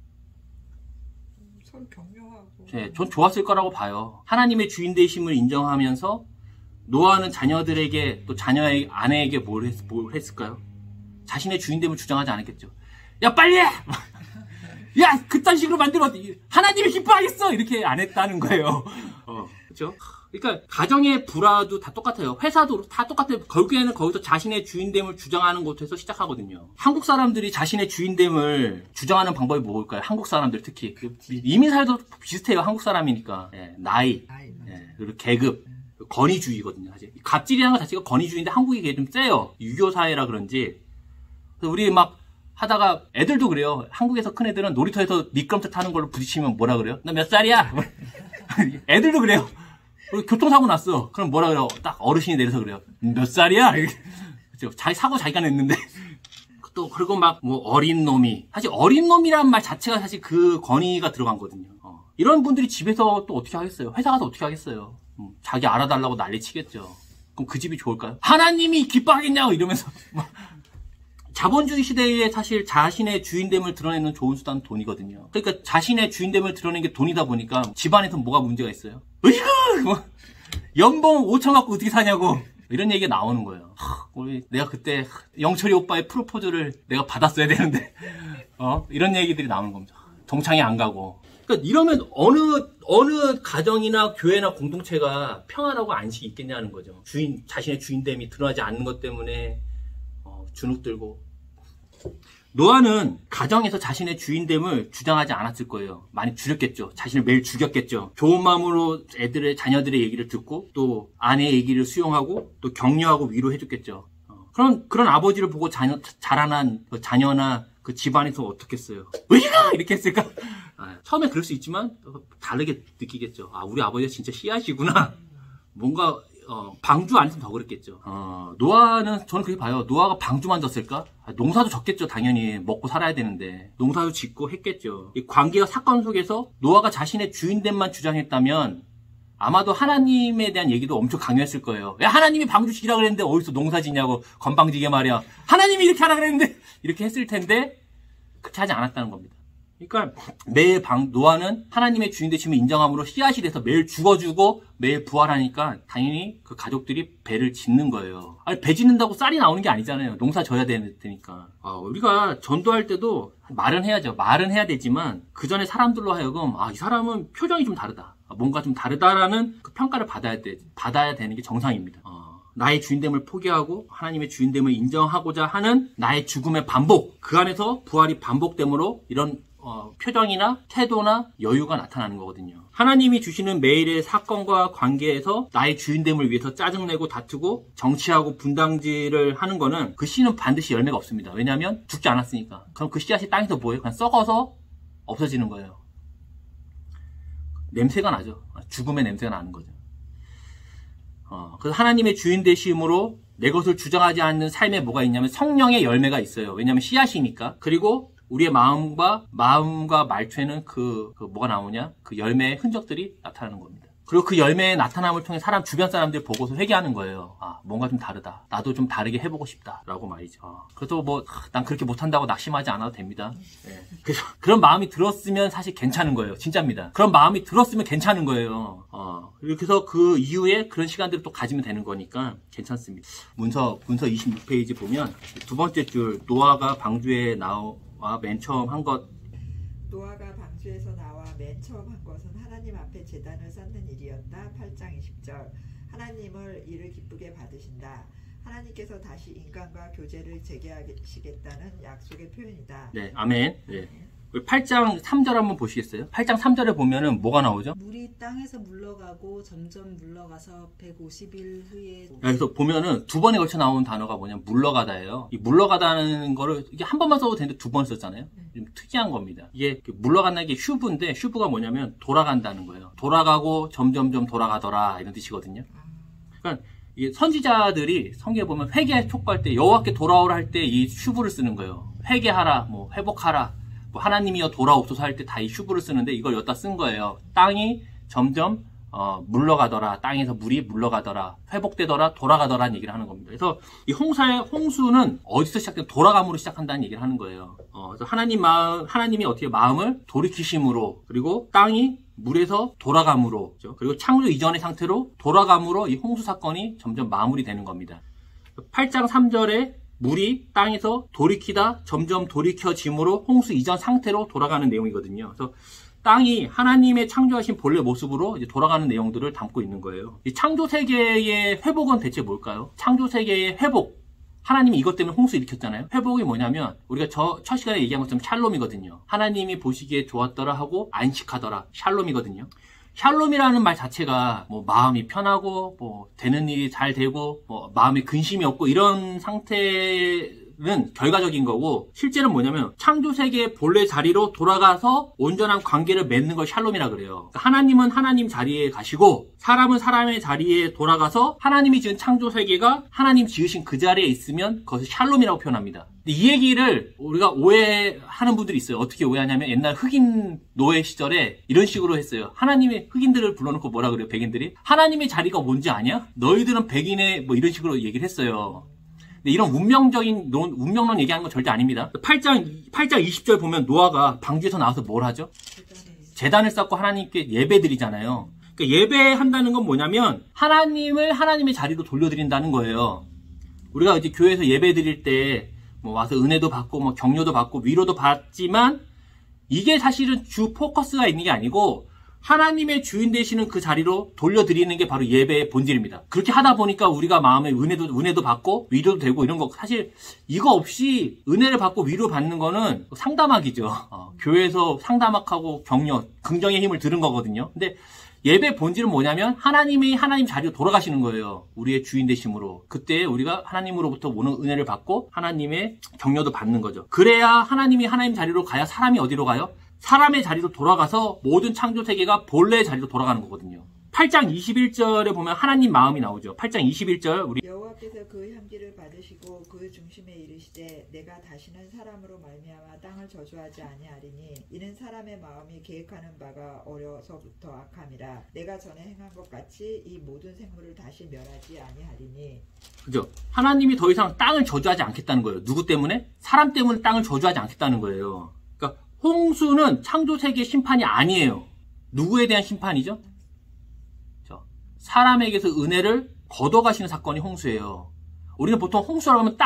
서로 격려하고. 네, 전 좋았을 거라고 봐요. 하나님의 주인 되심을 인정하면서 노아는 자녀들에게 또 자녀의 아내에게 뭘 했을까요? 자신의 주인됨을 주장하지 않았겠죠. 야 빨리 해! 야 그딴 식으로 만들면 하나님이 기뻐하겠어! 이렇게 안 했다는 거예요. 그렇죠? 그러니까 가정의 불화도 다 똑같아요. 회사도 다 똑같아요. 결국에는 거기서 자신의 주인됨을 주장하는 곳에서 시작하거든요. 한국 사람들이 자신의 주인됨을 주장하는 방법이 뭘까요? 한국 사람들 특히 이민 사회도 비슷해요. 한국 사람이니까. 나이, 그리고 계급, 권위주의거든요. 사실 갑질이라는 것 자체가 권위주의인데 한국이 그게 좀 세요. 유교 사회라 그런지. 그래서 우리 막 하다가 애들도 그래요. 한국에서 큰 애들은 놀이터에서 미끄럼틀 타는 걸로 부딪히면 뭐라 그래요? 나 몇 살이야? 애들도 그래요. 교통사고 났어. 그럼 뭐라 그래요? 딱 어르신이 내려서 그래요. 몇 살이야? 그렇죠. 사고 자기가 냈는데. 또, 그리고 막, 어린 놈이. 사실 어린 놈이란 말 자체가 사실 그 권위가 들어간 거거든요. 이런 분들이 집에서 또 어떻게 하겠어요? 회사 가서 어떻게 하겠어요? 자기 알아달라고 난리 치겠죠. 그럼 그 집이 좋을까요? 하나님이 기뻐하겠냐고 이러면서. 자본주의 시대에 사실 자신의 주인됨을 드러내는 좋은 수단은 돈이거든요. 그러니까 자신의 주인됨을 드러내는 게 돈이다 보니까 집안에서 뭐가 문제가 있어요? 으이구! 연봉 5천 갖고 어떻게 사냐고 이런 얘기가 나오는 거예요. 내가 그때 영철이 오빠의 프로포즈를 내가 받았어야 되는데 이런 얘기들이 나오는 겁니다. 동창이 안 가고. 그러니까 이러면 어느 가정이나 교회나 공동체가 평안하고 안식이 있겠냐는 거죠. 자신의 주인됨이 드러나지 않는 것 때문에 주눅들고. 노아는 가정에서 자신의 주인됨을 주장하지 않았을 거예요. 많이 줄였겠죠. 자신을 매일 죽였겠죠. 좋은 마음으로 자녀들의 얘기를 듣고 또 아내의 얘기를 수용하고 또 격려하고 위로해줬겠죠. 그런 아버지를 보고 자라난 그 자녀나 그 집안에서 어떻겠어요? 으이가! 이렇게 했을까? 처음에 그럴 수 있지만 다르게 느끼겠죠. 우리 아버지가 진짜 씨앗이구나. 뭔가 방주 안 했으면 더 그랬겠죠. 노아는 저는 그렇게 봐요. 노아가 방주만 졌을까? 농사도 졌겠죠. 당연히 먹고 살아야 되는데 농사도 짓고 했겠죠. 이 관계와 사건 속에서 노아가 자신의 주인됨만 주장했다면 아마도 하나님에 대한 얘기도 엄청 강요했을 거예요. 야 하나님이 방주 지라 그랬는데 어디서 농사 짓냐고 건방지게 말이야. 하나님이 이렇게 하라 그랬는데 이렇게 했을 텐데 그렇게 하지 않았다는 겁니다. 그러니까 매일 노아는 하나님의 주인 되심을 인정함으로 씨앗이 돼서 매일 죽어주고 매일 부활하니까 당연히 그 가족들이 배를 짓는 거예요. 배 짓는다고 쌀이 나오는 게 아니잖아요. 농사 져야 되니까. 우리가 전도할 때도 말은 해야죠. 말은 해야 되지만 그 전에 사람들로 하여금 이 사람은 표정이 좀 다르다. 뭔가 좀 다르다라는 그 평가를 받아야 되는 게 정상입니다. 나의 주인됨을 포기하고 하나님의 주인됨을 인정하고자 하는 나의 죽음의 반복, 그 안에서 부활이 반복됨으로 이런 표정이나 태도나 여유가 나타나는 거거든요. 하나님이 주시는 매일의 사건과 관계에서 나의 주인됨을 위해서 짜증내고 다투고 정치하고 분당질을 하는 거는 그 씨는 반드시 열매가 없습니다. 왜냐하면 죽지 않았으니까. 그럼 그 씨앗이 땅에서 뭐예요? 그냥 썩어서 없어지는 거예요. 냄새가 나죠. 죽음의 냄새가 나는 거죠. 그래서 하나님의 주인 되심으로 내 것을 주장하지 않는 삶에 뭐가 있냐면 성령의 열매가 있어요. 왜냐하면 씨앗이니까. 그리고 우리의 마음과 말투에는 뭐가 나오냐? 그 열매의 흔적들이 나타나는 겁니다. 그리고 그 열매의 나타남을 통해 주변 사람들 보고서 회개하는 거예요. 뭔가 좀 다르다. 나도 좀 다르게 해보고 싶다. 라고 말이죠. 그래서 난 그렇게 못한다고 낙심하지 않아도 됩니다. 네. 그래서 그런 마음이 들었으면 사실 괜찮은 거예요. 진짜입니다. 그런 마음이 들었으면 괜찮은 거예요. 그래서 그 이후에 그런 시간들을 또 가지면 되는 거니까 괜찮습니다. 문서 26페이지 보면 두 번째 줄, 노아가 방주에 나와 맨 처음 한 것. 노아가 방주에서 나와 맨 처음 한 것은 하나님 앞에 제단을 쌓는 일이었다. 8장 20절. 하나님을 이를 기쁘게 받으신다. 하나님께서 다시 인간과 교제를 재개하시겠다는 약속의 표현이다. 네, 아멘. 네. 8장 3절 한번 보시겠어요? 8장 3절에 보면은 뭐가 나오죠? 물이 땅에서 물러가고 점점 물러가서 150일 후에. 그래서 보면은 두 번에 걸쳐 나오는 단어가 뭐냐면 물러가다예요. 이 물러가다는 거를 이게 한 번만 써도 되는데 두 번 썼잖아요. 좀 특이한 겁니다. 이게 물러간다는 게 슈브인데 슈브가 뭐냐면 돌아간다는 거예요. 돌아가고 점점점 돌아가더라 이런 뜻이거든요. 그러니까 이게 선지자들이 성경에 보면 회개 촉구할 때 여호와께 돌아오라 할 때 이 슈브를 쓰는 거예요. 회개하라, 회복하라. 하나님이여 돌아옵소서 할 때 다 이 슈브를 쓰는데 이걸 여기다 쓴 거예요. 땅이 점점 물러가더라. 땅에서 물이 물러가더라. 회복되더라. 돌아가더라는 얘기를 하는 겁니다. 그래서 이 홍수는 어디서 시작돼? 돌아감으로 시작한다는 얘기를 하는 거예요. 그래서 하나님이 어떻게 마음을 돌이키심으로, 그리고 땅이 물에서 돌아감으로, 그리고 창조 이전의 상태로 돌아감으로 이 홍수 사건이 점점 마무리되는 겁니다. 8장 3절에 물이 땅에서 돌이키다 점점 돌이켜짐으로 홍수 이전 상태로 돌아가는 내용이거든요. 그래서 땅이 하나님의 창조하신 본래 모습으로 이제 돌아가는 내용들을 담고 있는 거예요. 이 창조 세계의 회복은 대체 뭘까요? 창조 세계의 회복. 하나님이 이것 때문에 홍수 일으켰잖아요. 회복이 뭐냐면 우리가 첫 시간에 얘기한 것처럼 샬롬이거든요. 하나님이 보시기에 좋았더라 하고 안식하더라. 샬롬이거든요. 샬롬이라는 말 자체가 마음이 편하고 되는 일이 잘 되고 마음에 근심이 없고 이런 상태는 결과적인 거고, 실제는 뭐냐면 창조 세계의 본래 자리로 돌아가서 온전한 관계를 맺는 걸 샬롬이라 그래요. 그러니까 하나님은 하나님 자리에 가시고 사람은 사람의 자리에 돌아가서 하나님이 지은 창조 세계가 하나님 지으신 그 자리에 있으면 그것을 샬롬이라고 표현합니다. 이 얘기를 우리가 오해하는 분들이 있어요. 어떻게 오해하냐면 옛날 흑인 노예 시절에 이런 식으로 했어요. 하나님의 흑인들을 불러놓고 뭐라 그래요? 백인들이? 하나님의 자리가 뭔지 아냐? 너희들은 백인의 이런 식으로 얘기를 했어요. 근데 이런 운명론 얘기하는 건 절대 아닙니다. 8장 20절 보면 노아가 방주에서 나와서 뭘 하죠? 제단을 쌓고 하나님께 예배 드리잖아요. 그러니까 예배한다는 건 뭐냐면 하나님을 하나님의 자리로 돌려드린다는 거예요. 우리가 이제 교회에서 예배 드릴 때 와서 은혜도 받고 격려도 받고 위로도 받지만 이게 사실은 주 포커스가 있는 게 아니고 하나님의 주인 되시는 그 자리로 돌려드리는 게 바로 예배의 본질입니다. 그렇게 하다 보니까 우리가 마음에 은혜도 받고 위로도 되고 이런 거, 사실 이거 없이 은혜를 받고 위로 받는 거는 상담학이죠. 교회에서 상담학하고 격려, 긍정의 힘을 들은 거거든요. 근데 예배 본질은 뭐냐면 하나님이 하나님 자리로 돌아가시는 거예요. 우리의 주인 되심으로. 그때 우리가 하나님으로부터 오는 은혜를 받고 하나님의 격려도 받는 거죠. 그래야 하나님이 하나님 자리로 가야 사람이 어디로 가요? 사람의 자리로 돌아가서 모든 창조 세계가 본래의 자리로 돌아가는 거거든요. 8장 21절에 보면 하나님 마음이 나오죠. 8장 21절 우리 여호와께서 그 향기를 받으시고 그 중심에 이르시되 내가 다시는 사람으로 말미암아 땅을 저주하지 아니하리니 이는 사람의 마음이 계획하는 바가 어려서부터 악함이라 내가 전에 행한 것 같이 이 모든 생물을 다시 멸하지 아니하리니. 그죠? 하나님이 더 이상 땅을 저주하지 않겠다는 거예요. 누구 때문에? 사람 때문에 땅을 저주하지 않겠다는 거예요. 그러니까 홍수는 창조 세계의 심판이 아니에요. 누구에 대한 심판이죠? 사람에게서 은혜를 걷어가시는 사건이 홍수예요. 우리는 보통 홍수라고 하면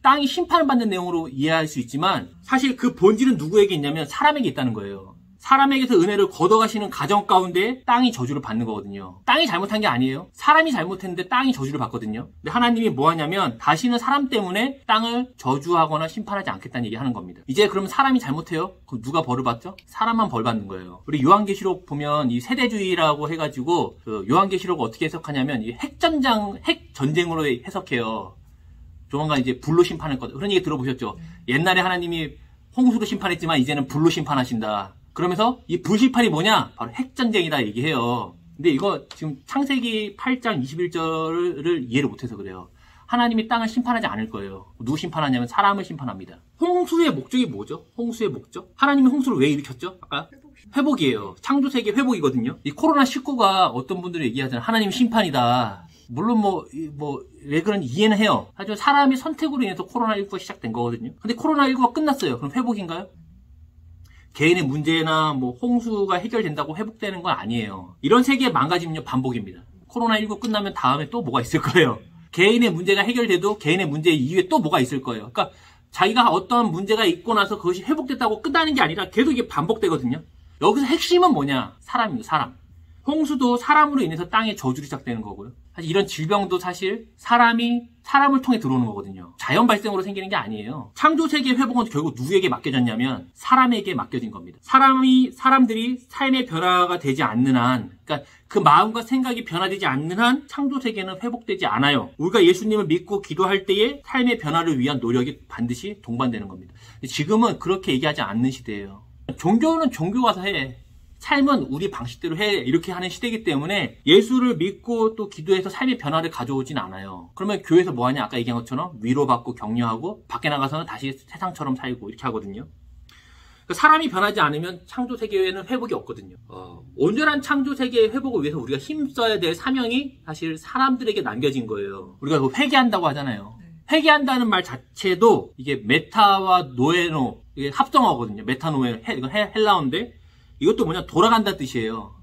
땅이 심판을 받는 내용으로 이해할 수 있지만 사실 그 본질은 누구에게 있냐면 사람에게 있다는 거예요. 사람에게서 은혜를 걷어가시는 가정 가운데 땅이 저주를 받는 거거든요. 땅이 잘못한 게 아니에요. 사람이 잘못했는데 땅이 저주를 받거든요. 근데 하나님이 뭐 하냐면 다시는 사람 때문에 땅을 저주하거나 심판하지 않겠다는 얘기 하는 겁니다. 이제 그러면 사람이 잘못해요? 그럼 누가 벌을 받죠? 사람만 벌 받는 거예요. 우리 요한계시록 보면 이 세대주의라고 해가지고 그 요한계시록을 어떻게 해석하냐면 이 핵전쟁으로 해석해요. 조만간 이제 불로 심판할 거다. 그런 얘기 들어보셨죠? 옛날에 하나님이 홍수로 심판했지만 이제는 불로 심판하신다. 그러면서 이 불심판이 뭐냐? 바로 핵전쟁이다 얘기해요. 근데 이거 지금 창세기 8장 21절을 이해를 못해서 그래요. 하나님이 땅을 심판하지 않을 거예요. 누구 심판하냐면 사람을 심판합니다. 홍수의 목적이 뭐죠? 홍수의 목적? 하나님이 홍수를 왜 일으켰죠? 아까? 회복이에요. 창조세계 회복이거든요. 이 코로나19가 어떤 분들이 얘기하잖아요. 하나님 심판이다. 물론 왜 그런지 이해는 해요. 하지만 사람의 선택으로 인해서 코로나19가 시작된 거거든요. 근데 코로나19가 끝났어요. 그럼 회복인가요? 개인의 문제나 홍수가 해결된다고 회복되는 건 아니에요. 이런 세계의 망가짐은요, 반복입니다. 코로나19 끝나면 다음에 또 뭐가 있을 거예요. 개인의 문제가 해결돼도 개인의 문제 이후에 또 뭐가 있을 거예요. 그러니까 자기가 어떤 문제가 있고 나서 그것이 회복됐다고 끝나는 게 아니라 계속 이게 반복되거든요. 여기서 핵심은 뭐냐? 사람입니다, 사람. 홍수도 사람으로 인해서 땅에 저주로 시작되는 거고요. 사실 이런 질병도 사실 사람을 통해 들어오는 거거든요. 자연 발생으로 생기는 게 아니에요. 창조세계 회복은 결국 누구에게 맡겨졌냐면 사람에게 맡겨진 겁니다. 사람들이 삶의 변화가 되지 않는 한, 그러니까 그 마음과 생각이 변화되지 않는 한 창조세계는 회복되지 않아요. 우리가 예수님을 믿고 기도할 때에 삶의 변화를 위한 노력이 반드시 동반되는 겁니다. 지금은 그렇게 얘기하지 않는 시대예요. 종교는 종교 가서 해. 삶은 우리 방식대로 해. 이렇게 하는 시대이기 때문에 예수를 믿고 또 기도해서 삶의 변화를 가져오진 않아요. 그러면 교회에서 뭐 하냐? 아까 얘기한 것처럼 위로받고 격려하고 밖에 나가서는 다시 세상처럼 살고 이렇게 하거든요. 사람이 변하지 않으면 창조세계에는 회복이 없거든요. 온전한 창조세계의 회복을 위해서 우리가 힘써야 될 사명이 사실 사람들에게 남겨진 거예요. 우리가 회개한다고 하잖아요. 회개한다는 말 자체도 이게 메타와 노에노 이게 합성어거든요. 메타노에 이건 헬라어인데 이것도 뭐냐? 돌아간다는 뜻이에요.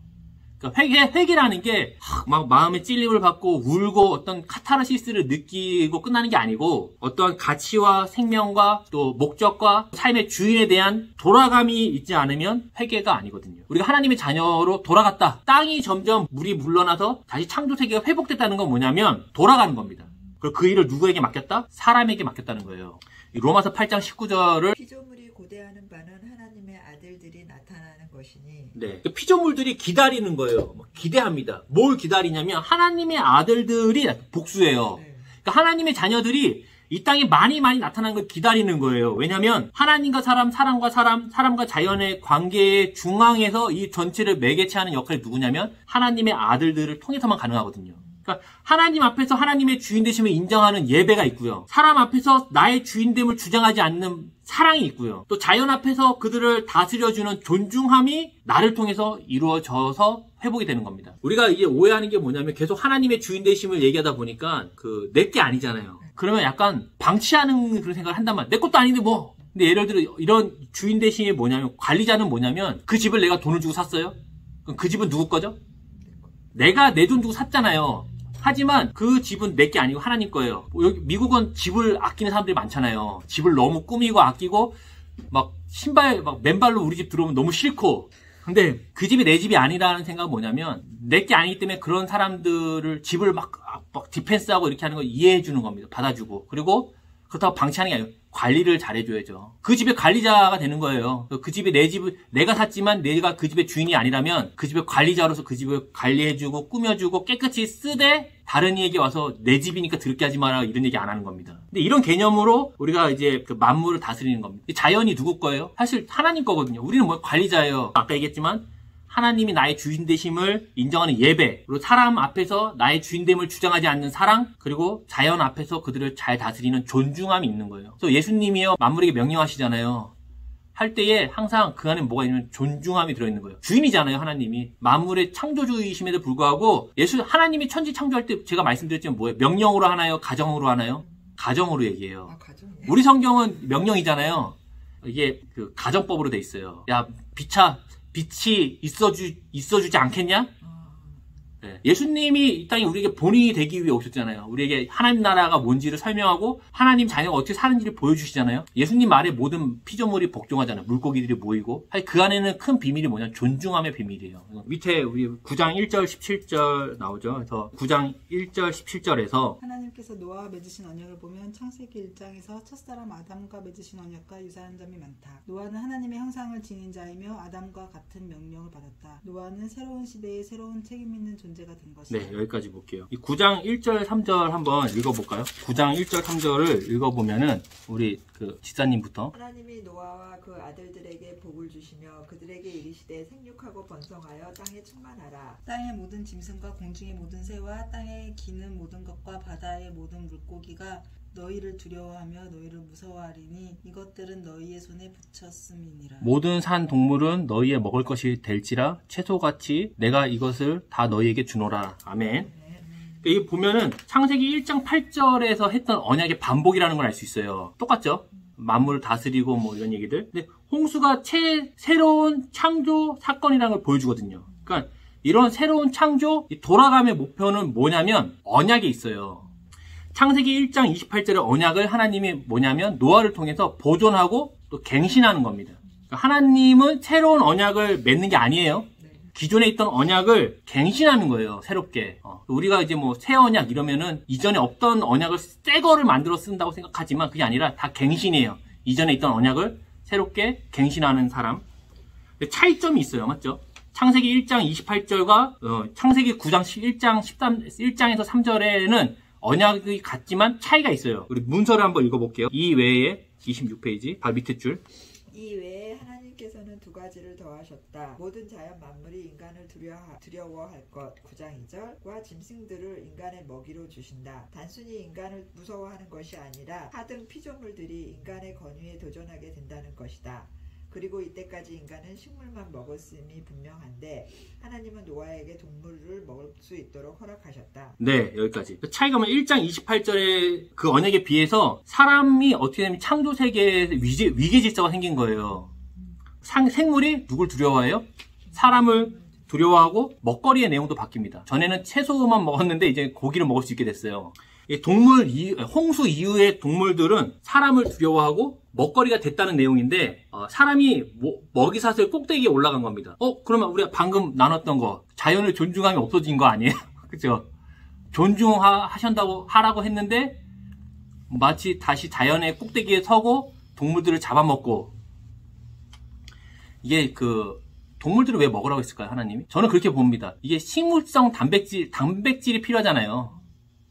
그러니까 회개라는 게 막 마음의 찔림을 받고 울고 어떤 카타르시스를 느끼고 끝나는 게 아니고 어떠한 가치와 생명과 또 목적과 삶의 주인에 대한 돌아감이 있지 않으면 회개가 아니거든요. 우리가 하나님의 자녀로 돌아갔다. 땅이 점점 물이 물러나서 다시 창조세계가 회복됐다는 건 뭐냐면 돌아가는 겁니다. 그리고 그 일을 누구에게 맡겼다? 사람에게 맡겼다는 거예요. 로마서 8장 19절을 피조물이 고대하는 바는 하나님의 아들들이 나타나는 것이니 네, 피조물들이 기다리는 거예요. 기대합니다. 뭘 기다리냐면 하나님의 아들들이 복수예요. 그러니까 하나님의 자녀들이 이 땅에 많이 나타나는 걸 기다리는 거예요. 왜냐하면 하나님과 사람과 사람과 자연의 관계의 중앙에서 이 전체를 매개체하는 역할이 누구냐면 하나님의 아들들을 통해서만 가능하거든요. 그러니까 하나님 앞에서 하나님의 주인 되심을 인정하는 예배가 있고요. 사람 앞에서 나의 주인됨을 주장하지 않는 사랑이 있고요. 또 자연 앞에서 그들을 다스려주는 존중함이 나를 통해서 이루어져서 회복이 되는 겁니다. 우리가 이게 오해하는 게 뭐냐면 계속 하나님의 주인 되심을 얘기하다 보니까 내 게 아니잖아요. 그러면 약간 방치하는 그런 생각을 한단 말이에요. 내 것도 아닌데 뭐. 근데 예를 들어 이런 주인 되심이 뭐냐면 관리자는 뭐냐면 그 집을 내가 돈을 주고 샀어요. 그럼 그 집은 누구 거죠? 내가 내 돈 주고 샀잖아요. 하지만 그 집은 내게 아니고 하나님 거예요. 여기 미국은 집을 아끼는 사람들이 많잖아요. 집을 너무 꾸미고 아끼고 막 맨발로 우리 집 들어오면 너무 싫고. 근데 그 집이 내 집이 아니라는 생각은 뭐냐면 내게 아니기 때문에 그런 사람들을 집을 막 디펜스하고 이렇게 하는 걸 이해해 주는 겁니다. 받아주고. 그리고 그렇다고 방치하는 게 아니고 관리를 잘해줘야죠. 그 집의 관리자가 되는 거예요. 그 집이 내 집을 내가 샀지만 내가 그 집의 주인이 아니라면 그 집의 관리자로서 그 집을 관리해주고 꾸며주고 깨끗이 쓰되 다른 이에게 와서 내 집이니까 더럽게 하지 마라 이런 얘기 안 하는 겁니다. 근데 이런 개념으로 우리가 이제 그 만물을 다스리는 겁니다. 자연이 누구 거예요? 사실 하나님 거거든요. 우리는 뭐 관리자예요. 아까 얘기했지만 하나님이 나의 주인 되심을 인정하는 예배, 그리고 사람 앞에서 나의 주인됨을 주장하지 않는 사랑, 그리고 자연 앞에서 그들을 잘 다스리는 존중함이 있는 거예요. 그래서 예수님이요 만물에게 명령하시잖아요. 할 때에 항상 그 안에 뭐가 있냐면 존중함이 들어있는 거예요. 주인이잖아요, 하나님이. 만물의 창조주이심에도 불구하고 하나님이 천지 창조할 때 제가 말씀드렸지만 뭐예요? 명령으로 하나요? 가정으로 하나요? 가정으로 얘기해요. 가정이네. 우리 성경은 명령이잖아요. 이게 그 가정법으로 돼 있어요. 야, 빛이 있어주지 않겠냐? 네. 예수님이 이 땅에 우리에게 본인이 되기 위해 오셨잖아요. 우리에게 하나님 나라가 뭔지를 설명하고 하나님 자녀가 어떻게 사는지를 보여주시잖아요. 예수님 말에 모든 피조물이 복종하잖아요. 물고기들이 모이고. 그 안에는 큰 비밀이 뭐냐? 존중함의 비밀이에요. 밑에 우리 9장 1절 17절 나오죠. 그래서 9장 1절 17절에서 하나님께서 노아와 맺으신 언약을 보면 창세기 1장에서 첫사람 아담과 맺으신 언약과 유사한 점이 많다. 노아는 하나님의 형상을 지닌 자이며 아담과 같은 명령을 받았다. 노아는 새로운 시대에 새로운 책임 있는 존재가 된 것이다. 네, 여기까지 볼게요. 이 9장 1절 3절 한번 읽어볼까요? 9장 1절 3절을 읽어보면은 우리 그 집사님부터 하나님이 노아와 그 아들들에게 복을 주시며 그들에게 이르시되 생육하고 번성하여 땅에 충만하라. 땅의 모든 짐승과 공중의 모든 새와 땅에 기는 모든 것과 바다의 모든 물고기가 너희를 두려워하며 너희를 무서워하리니 이것들은 너희의 손에 붙였음이니라. 모든 산 동물은 너희의 먹을 것이 될지라 채소같이 내가 이것을 다 너희에게 주노라. 아멘. 이 보면은 창세기 1장 8절에서 했던 언약의 반복이라는 걸 알 수 있어요. 똑같죠? 만물을 다스리고 뭐 이런 얘기들. 근데 홍수가 새로운 창조 사건이라는 걸 보여주거든요. 그러니까 이런 새로운 창조, 돌아감의 목표는 뭐냐면 언약에 있어요. 창세기 1장 28절의 언약을 하나님이 뭐냐면 노아를 통해서 보존하고 또 갱신하는 겁니다. 그러니까 하나님은 새로운 언약을 맺는 게 아니에요. 기존에 있던 언약을 갱신하는 거예요. 새롭게. 우리가 이제 뭐 새 언약 이러면은 이전에 없던 언약을 새 거를 만들어 쓴다고 생각하지만 그게 아니라 다 갱신이에요. 이전에 있던 언약을 새롭게 갱신하는 사람. 차이점이 있어요. 맞죠? 창세기 1장 28절과 창세기 9장 1장에서 3절에는 언약이 같지만 차이가 있어요. 우리 문서를 한번 읽어볼게요. 이 외에 26페이지 바로 밑에 줄. 이 외에 하나님께서는 두 가지를 더하셨다. 모든 자연 만물이 인간을 두려워할 것 9장 2절과 짐승들을 인간의 먹이로 주신다. 단순히 인간을 무서워하는 것이 아니라 하등 피조물들이 인간의 권위에 도전하게 된다는 것이다. 그리고 이때까지 인간은 식물만 먹었음이 분명한데 하나님은 노아에게 동물을 먹을 수 있도록 허락하셨다. 네, 여기까지. 차이가 뭐냐면 1장 28절의 그 언약에 비해서 사람이 어떻게 되면 창조 세계에 위계 질서가 생긴 거예요. 생물이 누굴 두려워해요? 사람을 두려워하고 먹거리의 내용도 바뀝니다. 전에는 채소만 먹었는데 이제 고기를 먹을 수 있게 됐어요. 홍수 이후의 동물들은 사람을 두려워하고 먹거리가 됐다는 내용인데 사람이 먹이사슬 꼭대기에 올라간 겁니다. 그러면 우리가 방금 나눴던 거 자연을 존중함이 없어진 거 아니에요? 그죠? 하라고 했는데 마치 다시 자연의 꼭대기에 서고 동물들을 잡아먹고 이게 동물들을 왜 먹으라고 했을까요, 하나님이? 저는 그렇게 봅니다. 이게 식물성 단백질이 필요하잖아요.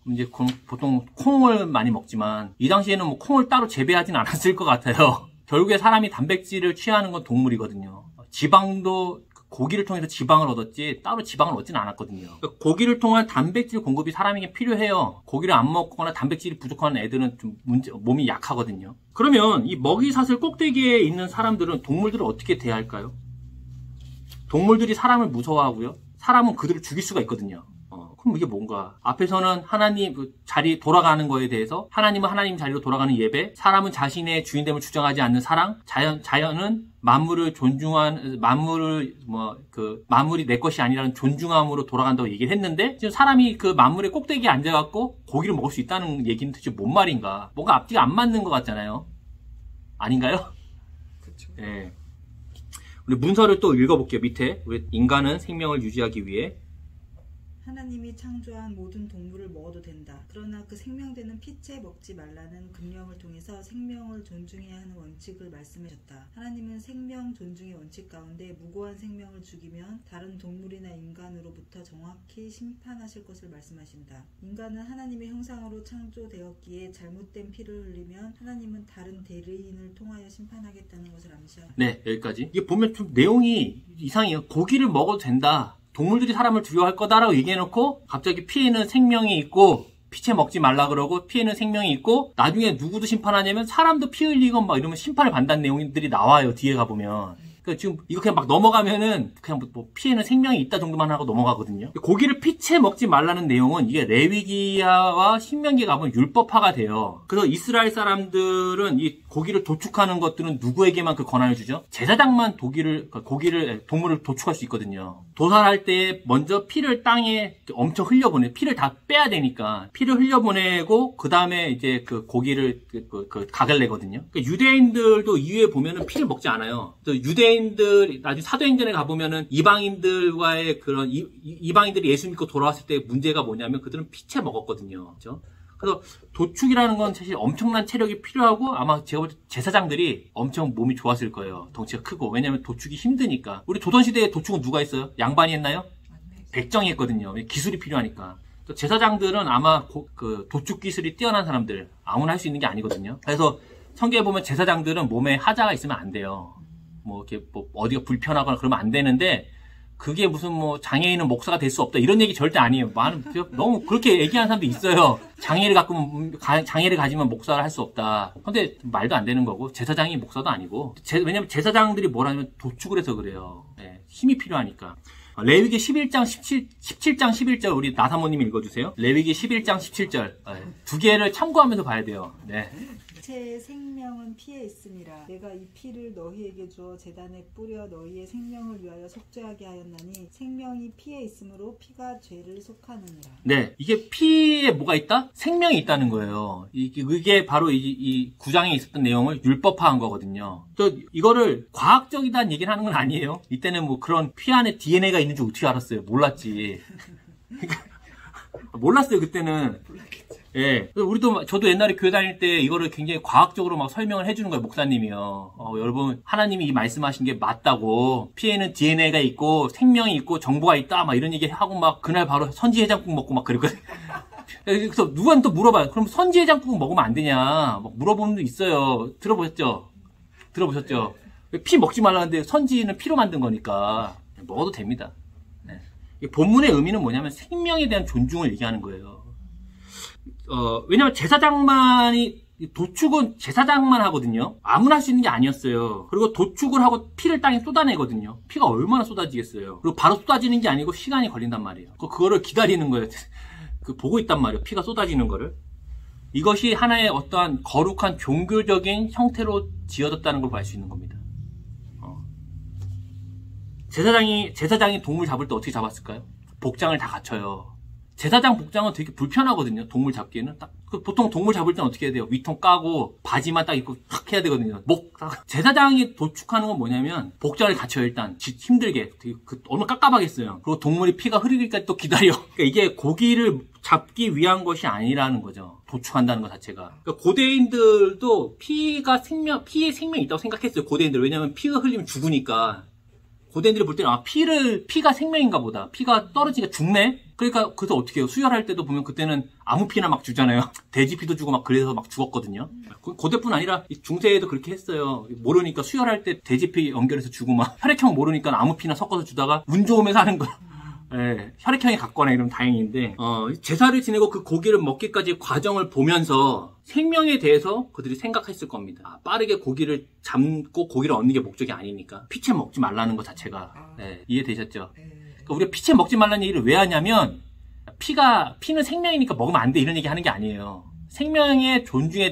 이제 보통 콩을 많이 먹지만 이 당시에는 뭐 콩을 따로 재배하진 않았을 것 같아요. 결국에 사람이 단백질을 취하는 건 동물이거든요. 지방도 고기를 통해서 지방을 얻었지 따로 지방을 얻지는 않았거든요. 그러니까 고기를 통한 단백질 공급이 사람에게 필요해요. 고기를 안 먹거나 단백질이 부족한 애들은 좀 몸이 약하거든요. 그러면 이 먹이사슬 꼭대기에 있는 사람들은 동물들을 어떻게 대할까요? 동물들이 사람을 무서워하고요. 사람은 그들을 죽일 수가 있거든요. 그럼 이게 뭔가? 앞에서는 하나님 자리 돌아가는 거에 대해서 하나님은 하나님 자리로 돌아가는 예배, 사람은 자신의 주인됨을 주장하지 않는 사랑, 자연은 만물을 만물이 내 것이 아니라는 존중함으로 돌아간다고 얘기를 했는데 지금 사람이 그 만물의 꼭대기에 앉아갖고 고기를 먹을 수 있다는 얘기는 도대체 뭔 말인가? 뭔가 앞뒤가 안 맞는 것 같잖아요. 아닌가요? 그렇죠. 네. 우리 문서를 또 읽어볼게요. 밑에 우리 인간은 생명을 유지하기 위해 하나님이 창조한 모든 동물을 먹어도 된다. 그러나 그 생명되는 피채 먹지 말라는 금령을 통해서 생명을 존중해야 하는 원칙을 말씀하셨다. 하나님은 생명 존중의 원칙 가운데 무고한 생명을 죽이면 다른 동물이나 인간으로부터 정확히 심판하실 것을 말씀하신다. 인간은 하나님의 형상으로 창조되었기에 잘못된 피를 흘리면 하나님은 다른 대리인을 통하여 심판하겠다는 것을 암시한다. 네, 여기까지. 이게 보면 좀 내용이 이상해요. 고기를 먹어도 된다. 동물들이 사람을 두려워할 거다라고 얘기해놓고 갑자기 피에는 생명이 있고 피채 먹지 말라 그러고 피에는 생명이 있고 나중에 누구도 심판하냐면 사람도 피 흘리건 막 이러면 심판을 받는다는 내용들이 나와요. 뒤에 가보면. 그러니까 지금 이거 그냥 막 넘어가면은 그냥 뭐 피에는 생명이 있다 정도만 하고 넘어가거든요. 고기를 피채 먹지 말라는 내용은 이게 레위기와 신명기에 가보면 율법화가 돼요. 그래서 이스라엘 사람들은 이 고기를 도축하는 것들은 누구에게만 그 권한을 주죠? 제사장만 동물을 도축할 수 있거든요. 도살할 때 먼저 피를 땅에 엄청 흘려보내, 피를 다 빼야 되니까 피를 흘려보내고 그 다음에 이제 그 고기를 각을 내거든요. 그러니까 유대인들도 이후에 보면은 피를 먹지 않아요. 또 유대인들 나중에 사도행전에 가보면은 이방인들과의 그런 이방인들이 예수 믿고 돌아왔을 때 문제가 뭐냐면 그들은 피채 먹었거든요. 그렇죠? 그래서 도축이라는 건 사실 엄청난 체력이 필요하고 아마 제가 볼 때 제사장들이 엄청 몸이 좋았을 거예요. 덩치가 크고. 왜냐면 도축이 힘드니까. 우리 조선시대에 도축은 누가 했어요? 양반이 했나요? 백정이 했거든요. 기술이 필요하니까. 제사장들은 아마 그 도축 기술이 뛰어난 사람들 아무나 할 수 있는 게 아니거든요. 그래서 성경에 보면 제사장들은 몸에 하자가 있으면 안 돼요. 뭐 이렇게 뭐 어디가 불편하거나 그러면 안 되는데 그게 무슨 뭐 장애인은 목사가 될 수 없다 이런 얘기 절대 아니에요. 너무 그렇게 얘기하는 사람도 있어요. 장애를 가지면 목사를 할 수 없다. 근데 말도 안 되는 거고 제사장이 목사도 아니고 왜냐면 제사장들이 뭐라면 도축을 해서 그래요. 네, 힘이 필요하니까. 레위기 11장 17장 11절 우리 나사모님 읽어주세요. 레위기 11장 17절 두 개를 참고하면서 봐야 돼요. 네. 제 생명은 피에 있음이라. 내가 이 피를 너희에게 주어 제단에 뿌려 너희의 생명을 위하여 속죄하게 하였나니 생명이 피에 있으므로 피가 죄를 속하느니라. 네, 이게 피에 뭐가 있다? 생명이 있다는 거예요. 이게 바로 이 9장에 있었던 내용을 율법화한 거거든요. 또 이거를 과학적이다는 얘기를 하는 건 아니에요. 이때는 뭐 그런 피 안에 DNA가 있는 줄 어떻게 알았어요? 몰랐지. 몰랐어요 그때는. 예, 저도 옛날에 교회 다닐 때 이거를 굉장히 과학적으로 막 설명을 해주는 거예요, 목사님이요. 여러분, 하나님이 이 말씀하신 게 맞다고, 피에는 DNA가 있고, 생명이 있고, 정보가 있다, 막 이런 얘기 하고, 막, 그날 바로 선지해장국 먹고 막 그랬거든요. 그래서 누구한테 또 물어봐요. 그럼 선지해장국 먹으면 안 되냐? 막 물어보는 분도 있어요. 들어보셨죠? 피 먹지 말라는데 선지는 피로 만든 거니까, 먹어도 됩니다. 네. 본문의 의미는 뭐냐면 생명에 대한 존중을 얘기하는 거예요. 왜냐면 도축은 제사장만 하거든요. 아무나 할 수 있는 게 아니었어요. 그리고 도축을 하고 피를 땅에 쏟아내거든요. 피가 얼마나 쏟아지겠어요. 그리고 바로 쏟아지는 게 아니고 시간이 걸린단 말이에요. 그거를 기다리는 거예요. 보고 있단 말이에요. 피가 쏟아지는 거를. 이것이 하나의 어떠한 거룩한 종교적인 형태로 지어졌다는 걸 알 수 있는 겁니다. 제사장이 동물 잡을 때 어떻게 잡았을까요? 복장을 다 갖춰요. 제사장 복장은 되게 불편하거든요. 동물 잡기에는 보통 동물 잡을 때는 어떻게 해야 돼요? 위통 까고 바지만 딱 입고 탁 해야 되거든요. 제사장이 도축하는 건 뭐냐면 복장을 갖춰요. 일단 힘들게 되게 얼마나 깝깝하겠어요. 그리고 동물이 피가 흐르기까지 또 기다려. 그러니까 이게 고기를 잡기 위한 것이 아니라는 거죠. 도축한다는 것 자체가. 그러니까 고대인들도 피에 생명이 있다고 생각했어요. 고대인들. 왜냐면 피가 흘리면 죽으니까. 고대인들이 볼 때는 피가 생명인가 보다. 피가 떨어지니까 죽네? 그러니까 그래서 어떻게 해요? 수혈할 때도 보면 그때는 아무 피나 막 주잖아요. 돼지 피도 주고 막 그래서 막 죽었거든요. 고대뿐 아니라 중세에도 그렇게 했어요. 모르니까 수혈할 때 돼지 피 연결해서 주고 막 혈액형 모르니까 아무 피나 섞어서 주다가 운 좋으면서 하는 거야. 예, 혈액형이 같거나 이러면 다행인데 제사를 지내고 그 고기를 먹기까지의 과정을 보면서 생명에 대해서 그들이 생각했을 겁니다. 빠르게 고기를 잡고 고기를 얻는 게 목적이 아니니까 피채 먹지 말라는 것 자체가 이해되셨죠? 그러니까 우리가 피채 먹지 말라는 얘기를 왜 하냐면 피는 생명이니까 먹으면 안 돼 이런 얘기 하는 게 아니에요. 생명의 존중에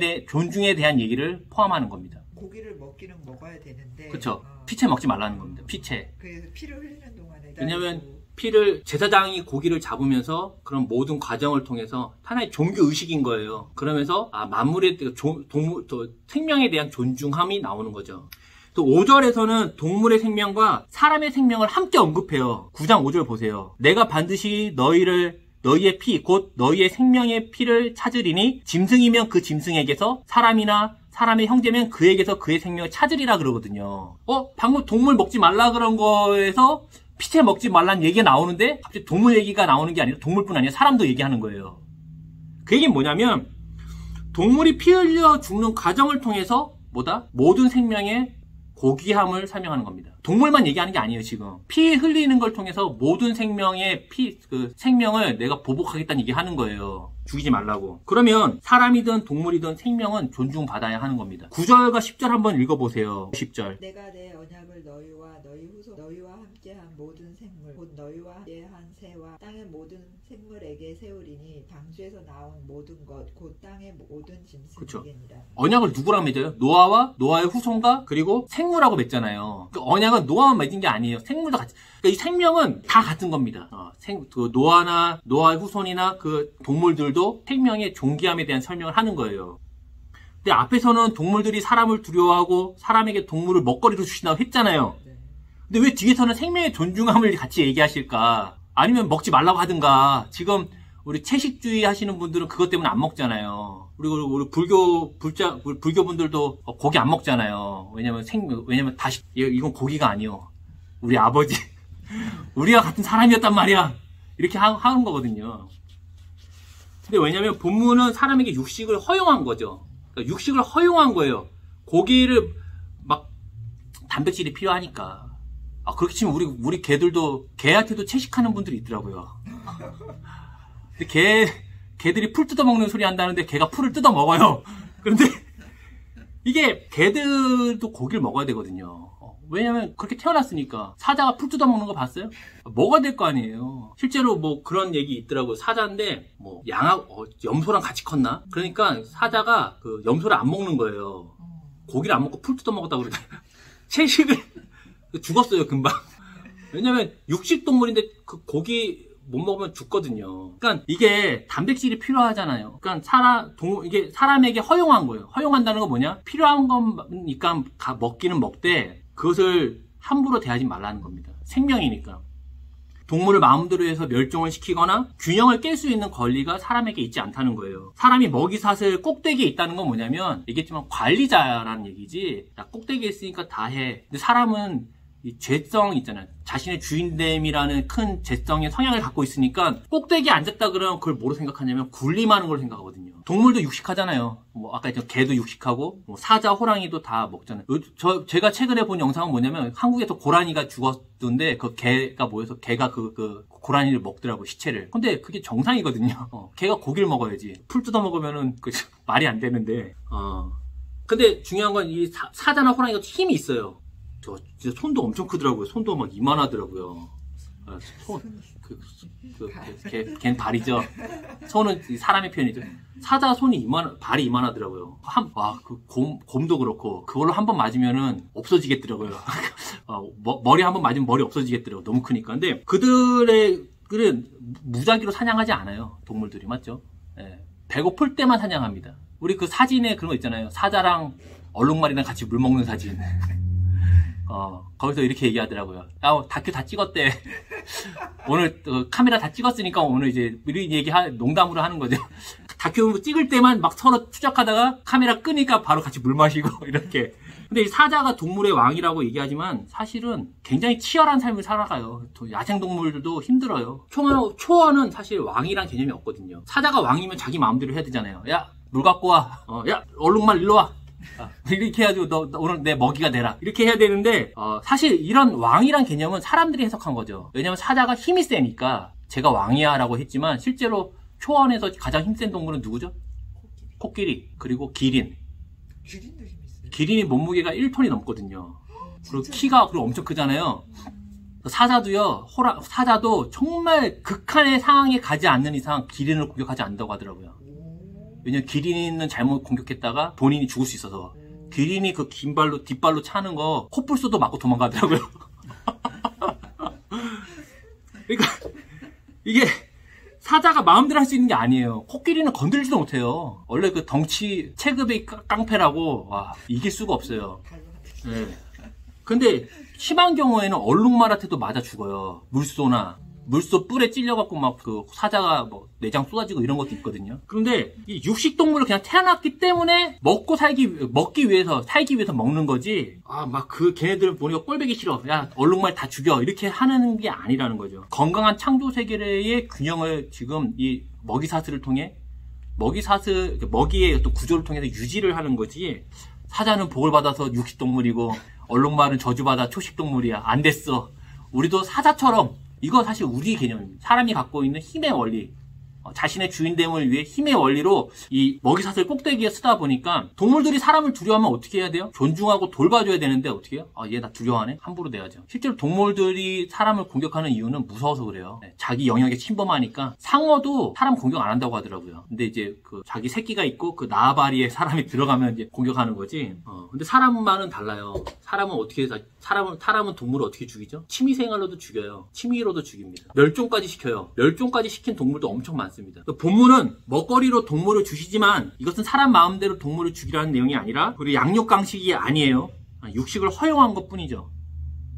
대한 얘기를 포함하는 겁니다. 고기를 먹기는 먹어야 되는데 그렇죠. 피채 먹지 말라는 겁니다. 피채. 그래서 피를 흘리는 동안에 왜냐면 제사장이 고기를 잡으면서 그런 모든 과정을 통해서 하나의 종교 의식인 거예요. 그러면서 만물의 생명에 대한 존중함이 나오는 거죠. 또 5절에서는 동물의 생명과 사람의 생명을 함께 언급해요. 9장 5절 보세요. 내가 반드시 너희의 피, 곧 너희의 생명의 피를 찾으리니 짐승이면 그 짐승에게서 사람이나 사람의 형제면 그에게서 그의 생명을 찾으리라 그러거든요. 방금 동물 먹지 말라 그런 거에서 피채 먹지 말라는 얘기가 나오는데 갑자기 동물 얘기가 나오는 게 아니라 동물뿐 아니라 사람도 얘기하는 거예요. 그 얘기는 뭐냐면 동물이 피 흘려 죽는 과정을 통해서 모든 생명의 고귀함을 설명하는 겁니다. 동물만 얘기하는 게 아니에요, 지금. 피 흘리는 걸 통해서 모든 생명의 생명을 내가 보복하겠다는 얘기 하는 거예요. 죽이지 말라고. 그러면 사람이든 동물이든 생명은 존중받아야 하는 겁니다. 9절과 10절 한번 읽어보세요. 10절. 내가 내 언약을 너희와 너희 후손 너희와 함께한 모든 생물 곧 너희와 함께한 새와 땅의 모든 생물에게 세우리니 방주에서 나온 모든 것 곧 땅의 모든 짐승에게니라. 언약을 누구랑 맺어요? 노아와 노아의 후손과 그리고 생물하고 맺잖아요. 그 언약은 노아만 맺은 게 아니에요. 생물도 같이. 그러니까 이 생명은 다 같은 겁니다. 그 노아나 노아의 후손이나 그 동물들도 생명의 존귀함에 대한 설명을 하는 거예요. 근데 앞에서는 동물들이 사람을 두려워하고 사람에게 동물을 먹거리로 주신다고 했잖아요. 근데 왜 뒤에서는 생명의 존중함을 같이 얘기하실까? 아니면 먹지 말라고 하든가. 지금 우리 채식주의 하시는 분들은 그것 때문에 안 먹잖아요. 그리고 우리 불교분들도 고기 안 먹잖아요. 왜냐면 다시 이건 고기가 아니요. 우리 아버지 우리와 같은 사람이었단 말이야. 이렇게 하는 거거든요. 근데 왜냐면 본문은 사람에게 육식을 허용한 거죠. 그러니까 육식을 허용한 거예요. 고기를 막 단백질이 필요하니까. 그렇게 치면 우리 개들도 개한테도 채식하는 분들이 있더라고요. 근데 개들이 풀 뜯어먹는 소리 한다는데 개가 풀을 뜯어먹어요. 그런데 이게 개들도 고기를 먹어야 되거든요. 왜냐면 그렇게 태어났으니까. 사자가 풀 뜯어먹는 거 봤어요? 먹어야 될 거 아니에요. 실제로 뭐 그런 얘기 있더라고요. 사자인데 뭐 염소랑 같이 컸나? 그러니까 사자가 그 염소를 안 먹는 거예요. 고기를 안 먹고 풀 뜯어먹었다고 그러더라고요. 채식을 죽었어요, 금방. 왜냐면 육식 동물인데 그 고기 못 먹으면 죽거든요. 그러니까 이게 단백질이 필요하잖아요. 그러니까 이게 사람에게 허용한 거예요. 허용한다는 건 뭐냐? 필요한 거니까 먹기는 먹되 그것을 함부로 대하지 말라는 겁니다. 생명이니까. 동물을 마음대로 해서 멸종을 시키거나 균형을 깰 수 있는 권리가 사람에게 있지 않다는 거예요. 사람이 먹이사슬 꼭대기에 있다는 건 뭐냐면 얘기했지만 관리자라는 얘기지. 야, 꼭대기에 있으니까 다 해. 근데 사람은 이 죄성 있잖아요. 자신의 주인됨이라는 큰 죄성의 성향을 갖고 있으니까 꼭대기에 앉았다 그러면 그걸 뭐로 생각하냐면 군림하는 걸 생각하거든요. 동물도 육식하잖아요. 뭐 아까 했던 개도 육식하고 뭐 사자, 호랑이도 다 먹잖아요. 제가 최근에 본 영상은 뭐냐면 한국에서 고라니가 죽었던데 그 개가 모여서 개가 그 고라니를 먹더라고, 시체를. 근데 그게 정상이거든요. 개가 고기를 먹어야지. 풀 뜯어 먹으면은 그 말이 안 되는데. 근데 중요한 건 이 사자나 호랑이가 힘이 있어요. 진짜 손도 엄청 크더라고요. 손도 막 이만하더라고요. 걔는 발이죠. 손은 사람의 표현이죠. 사자 손이 발이 이만하더라고요. 곰도 그렇고, 그걸로 한번 맞으면은 없어지겠더라고요. 머리 한번 맞으면 머리 없어지겠더라고요. 너무 크니까. 근데 그들은 무작위로 사냥하지 않아요. 동물들이. 맞죠? 예. 배고플 때만 사냥합니다. 우리 그 사진에 그런 거 있잖아요. 사자랑 얼룩말이랑 같이 물 먹는 사진. 거기서 이렇게 얘기하더라고요. 다큐 다 찍었대. 오늘 카메라 다 찍었으니까 오늘 이제 미리 농담으로 하는 거죠. 다큐 찍을 때만 막 서로 추적하다가 카메라 끄니까 바로 같이 물 마시고 이렇게. 근데 이 사자가 동물의 왕이라고 얘기하지만 사실은 굉장히 치열한 삶을 살아가요. 야생동물들도 힘들어요. 초원은 사실 왕이란 개념이 없거든요. 사자가 왕이면 자기 마음대로 해야 되잖아요. 야, 물 갖고 와. 야, 얼룩말 일로 와. 이렇게 해가지고 너 오늘 내 먹이가 되라. 이렇게 해야 되는데 사실 이런 왕이란 개념은 사람들이 해석한 거죠. 왜냐면 사자가 힘이 세니까 제가 왕이야 라고 했지만 실제로 초원에서 가장 힘센 동물은 누구죠? 코끼리. 그리고 기린. 기린도 힘이 있어요. 기린이 몸무게가 1톤이 넘거든요. 그리고 키가 엄청 크잖아요. 사자도요. 사자도 정말 극한의 상황에 가지 않는 이상 기린을 공격하지 않는다고 하더라고요. 왜냐면 기린은 잘못 공격했다가 본인이 죽을 수 있어서. 기린이 그 긴 발로 뒷발로 차는 거 코뿔소도 맞고 도망가더라고요. 그러니까 이게 사자가 마음대로 할 수 있는 게 아니에요. 코끼리는 건들지도 못해요. 원래 그 덩치 체급의 깡패라고 이길 수가 없어요. 네. 근데 심한 경우에는 얼룩말한테도 맞아 죽어요. 물소 뿔에 찔려갖고 막 그 사자가 뭐 내장 쏟아지고 이런 것도 있거든요. 그런데 이 육식동물을 그냥 태어났기 때문에 살기 위해서 먹는 거지. 막 걔네들 보니까 꼴보기 싫어. 야, 얼룩말 다 죽여. 이렇게 하는 게 아니라는 거죠. 건강한 창조 세계의 균형을 지금 이 먹이사슬을 통해 먹이의 또 구조를 통해서 유지를 하는 거지. 사자는 복을 받아서 육식동물이고 얼룩말은 저주받아 초식동물이야. 안 됐어. 우리도 사자처럼. 이거 사실 우리 개념입니다. 사람이 갖고 있는 힘의 원리. 자신의 주인됨을 위해 힘의 원리로 이 먹이사슬 꼭대기에 쓰다 보니까 동물들이 사람을 두려워하면 어떻게 해야 돼요? 존중하고 돌봐줘야 되는데 어떻게 해요? 얘 나 두려워하네? 함부로 대하죠. 실제로 동물들이 사람을 공격하는 이유는 무서워서 그래요. 자기 영역에 침범하니까 상어도 사람 공격 안 한다고 하더라고요. 근데 이제 그 자기 새끼가 있고 그 나아바리에 사람이 들어가면 이제 공격하는 거지. 근데 사람만은 달라요. 사람은 동물을 어떻게 죽이죠? 취미생활로도 죽여요. 취미로도 죽입니다. 멸종까지 시켜요. 멸종까지 시킨 동물도 엄청 많습니다. 본문은 먹거리로 동물을 주시지만 이것은 사람 마음대로 동물을 죽이라는 내용이 아니라 그리고 양육강식이 아니에요. 육식을 허용한 것 뿐이죠.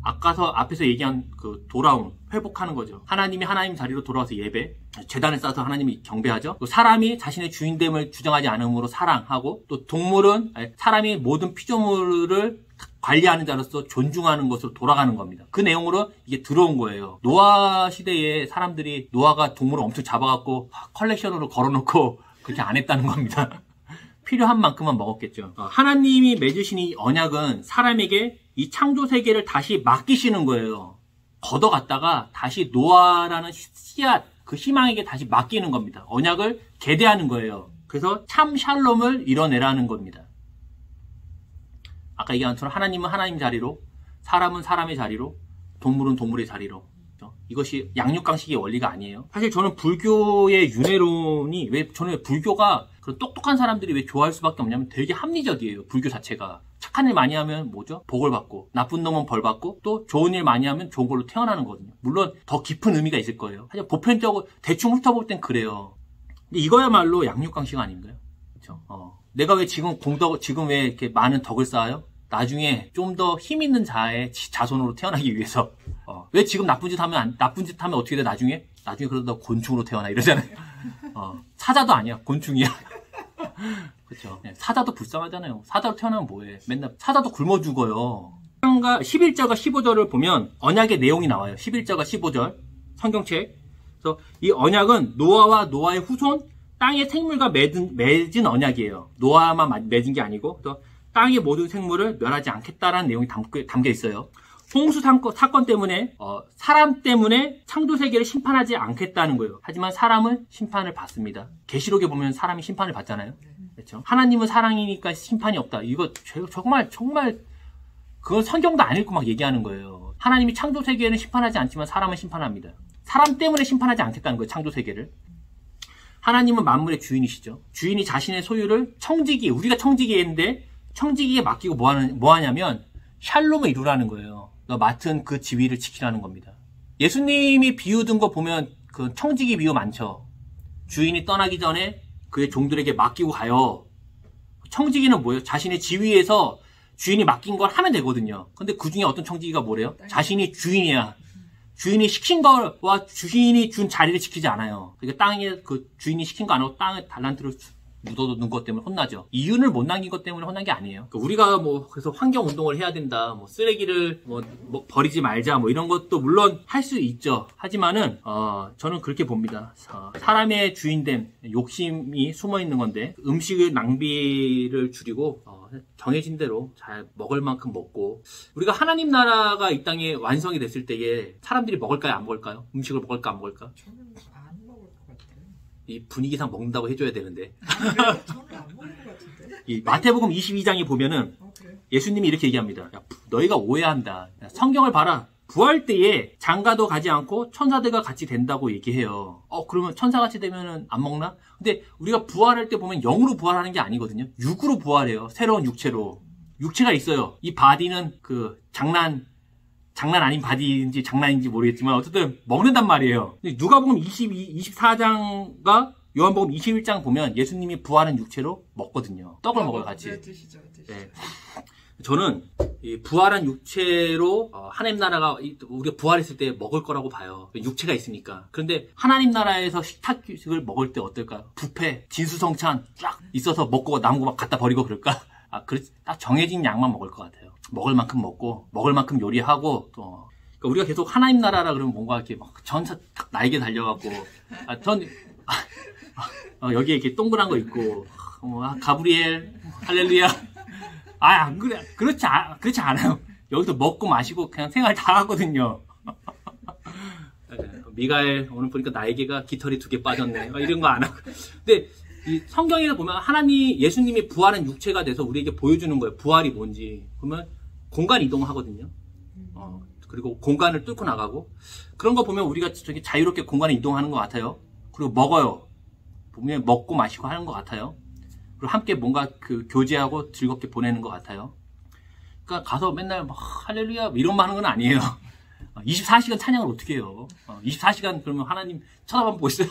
앞에서 얘기한 그 돌아옴, 회복하는 거죠. 하나님이 하나님 자리로 돌아와서 예배, 제단을 쌓아서 하나님이 경배하죠. 또 사람이 자신의 주인됨을 주장하지 않음으로 사랑하고, 또 동물은 사람이 모든 피조물을 관리하는 자로서 존중하는 것으로 돌아가는 겁니다. 그 내용으로 이게 들어온 거예요. 노아 시대에 사람들이 노아가 동물을 엄청 잡아갖고 컬렉션으로 걸어놓고 그렇게 안 했다는 겁니다. 필요한 만큼만 먹었겠죠. 하나님이 맺으신 이 언약은 사람에게 이 창조 세계를 다시 맡기시는 거예요. 걷어갔다가 다시 노아라는 씨앗, 그 희망에게 다시 맡기는 겁니다. 언약을 계대하는 거예요. 그래서 참 샬롬을 이뤄내라는 겁니다. 아까 얘기한 것처럼 하나님은 하나님 자리로, 사람은 사람의 자리로, 동물은 동물의 자리로. 이것이 양육강식의 원리가 아니에요. 사실 저는 불교의 윤회론이 저는 불교가 그런 똑똑한 사람들이 왜 좋아할 수밖에 없냐면 되게 합리적이에요. 불교 자체가. 착한 일 많이 하면 뭐죠? 복을 받고, 나쁜 놈은 벌 받고, 또 좋은 일 많이 하면 좋은 걸로 태어나는 거거든요. 물론 더 깊은 의미가 있을 거예요. 하지만 보편적으로 대충 훑어볼 땐 그래요. 근데 이거야말로 양육강식 아닌가요? 그렇죠? 내가 왜 지금 왜 이렇게 많은 덕을 쌓아요? 나중에 좀 더 힘 있는 자의 자손으로 태어나기 위해서. 왜 지금 나쁜 짓 하면 어떻게 돼, 나중에 그러다 곤충으로 태어나, 이러잖아요. 사자도 아니야, 곤충이야. 그쵸. 사자도 불쌍하잖아요. 사자로 태어나면 뭐해. 맨날, 사자도 굶어 죽어요. 11절과 15절을 보면 언약의 내용이 나와요. 11절과 15절. 성경책. 그래서 이 언약은 노아와 노아의 후손, 땅의 생물과 맺은 언약이에요. 노아만 맺은 게 아니고, 또 땅의 모든 생물을 멸하지 않겠다라는 내용이 담겨 있어요. 홍수 사건 때문에 사람 때문에 창조 세계를 심판하지 않겠다는 거예요. 하지만 사람은 심판을 받습니다. 계시록에 보면 사람이 심판을 받잖아요. 그렇죠? 하나님은 사랑이니까 심판이 없다. 이거 정말 그건 성경도 안 읽고 막 얘기하는 거예요. 하나님이 창조 세계는 심판하지 않지만 사람은 심판합니다. 사람 때문에 심판하지 않겠다는 거예요. 창조 세계를. 하나님은 만물의 주인이시죠. 주인이 자신의 소유를 우리가 청지기인데 청지기에 맡기고 뭐 하냐면 샬롬을 이루라는 거예요. 너 맡은 그 지위를 지키라는 겁니다. 예수님이 비유 든 거 보면 그 청지기 비유 많죠. 주인이 떠나기 전에 그의 종들에게 맡기고 가요. 청지기는 뭐예요? 자신의 지위에서 주인이 맡긴 걸 하면 되거든요. 근데 그 중에 어떤 청지기가 뭐래요? 자신이 주인이야. 주인이 시킨 거와 주인이 준 자리를 지키지 않아요. 그러니까 땅에 그 주인이 시킨 거 안 하고 땅에 달란트를 묻어둔 것 때문에 혼나죠. 이윤을 못 남긴 것 때문에 혼난 게 아니에요. 그러니까 우리가 그래서 환경 운동을 해야 된다, 쓰레기를 버리지 말자, 이런 것도 물론 할 수 있죠. 하지만은 저는 그렇게 봅니다. 사람의 주인됨, 욕심이 숨어 있는 건데 음식을 낭비를 줄이고 정해진 대로 잘 먹을 만큼 먹고, 우리가 하나님 나라가 이 땅에 완성이 됐을 때에 사람들이 먹을까요, 안 먹을까요? 음식을 먹을까, 안 먹을까? 저는 안 먹을 것 같아요. 이 분위기상 먹는다고 해줘야 되는데. 그래요? 저는 안 먹을 것 같은데. 이 마태복음 22장에 보면은 그래요? 예수님이 이렇게 얘기합니다. 야, 너희가 오해한다. 성경을 봐라. 부활 때에 장가도 가지 않고 천사들과 같이 된다고 얘기해요. 그러면 천사같이 되면은 안 먹나? 근데 우리가 부활할 때 보면 영으로 부활하는 게 아니거든요. 육으로 부활해요. 새로운 육체로. 육체가 있어요. 이 바디는 그 장난 아닌 바디인지 장난인지 모르겠지만 어쨌든 먹는단 말이에요. 누가복음 24장과 요한복음 21장 보면 예수님이 부활한 육체로 먹거든요. 떡을 먹어요, 같이. 네, 드시죠. 네. 저는 이 부활한 육체로 하나님 나라가 우리가 부활했을 때 먹을 거라고 봐요. 육체가 있으니까. 그런데 하나님 나라에서 식탁식을 먹을 때 어떨까요? 뷔페, 진수성찬 쫙 있어서 먹고 남은 거 막 갖다 버리고 그럴까? 딱 정해진 양만 먹을 것 같아요. 먹을 만큼 먹고 먹을 만큼 요리하고 또 그러니까 우리가 계속 하나님 나라라 그러면 뭔가 이렇게 막 전사 딱 날개 달려갖고 여기에 이렇게 동그란 거 있고 가브리엘 할렐루야. 안 그래. 그렇지 않아요. 여기서 먹고 마시고 그냥 생활 다 하거든요. 미가엘 오늘 보니까 날개가 깃털이 2개 빠졌네. 이런 거 안 하고. 근데 이 성경에서 보면 예수님이 부활한 육체가 돼서 우리에게 보여주는 거예요. 부활이 뭔지. 그러면 공간 이동하거든요. 그리고 공간을 뚫고 나가고. 그런 거 보면 우리가 되게 자유롭게 공간을 이동하는 것 같아요. 그리고 먹어요. 보면 먹고 마시고 하는 것 같아요. 그리고 함께 뭔가 교제하고 즐겁게 보내는 것 같아요. 그러니까 가서 맨날 막 할렐루야 이런 말 하는 건 아니에요. 24시간 찬양을 어떻게 해요? 24시간 그러면 하나님 쳐다만 보고 있어요?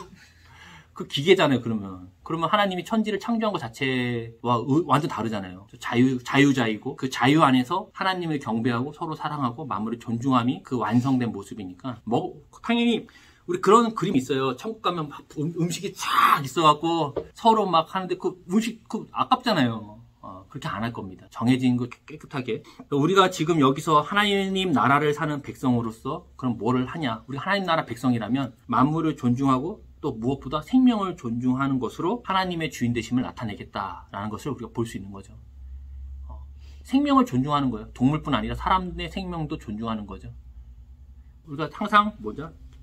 그 기계잖아요, 그러면. 그러면 하나님이 천지를 창조한 것 자체와 완전 다르잖아요. 자유자이고, 그 자유 안에서 하나님을 경배하고 서로 사랑하고 만물을 존중함이 그 완성된 모습이니까. 당연히, 우리 그런 그림이 있어요. 천국 가면 막 음식이 쫙 있어갖고 서로 막 하는데 그 음식, 아깝잖아요. 그렇게 안 할 겁니다. 정해진 거 깨끗하게. 우리가 지금 여기서 하나님 나라를 사는 백성으로서 그럼 뭐를 하냐? 우리 하나님 나라 백성이라면 만물을 존중하고 또 무엇보다 생명을 존중하는 것으로 하나님의 주인 되심을 나타내겠다라는 것을 우리가 볼 수 있는 거죠. 생명을 존중하는 거예요. 동물뿐 아니라 사람의 생명도 존중하는 거죠. 우리가 항상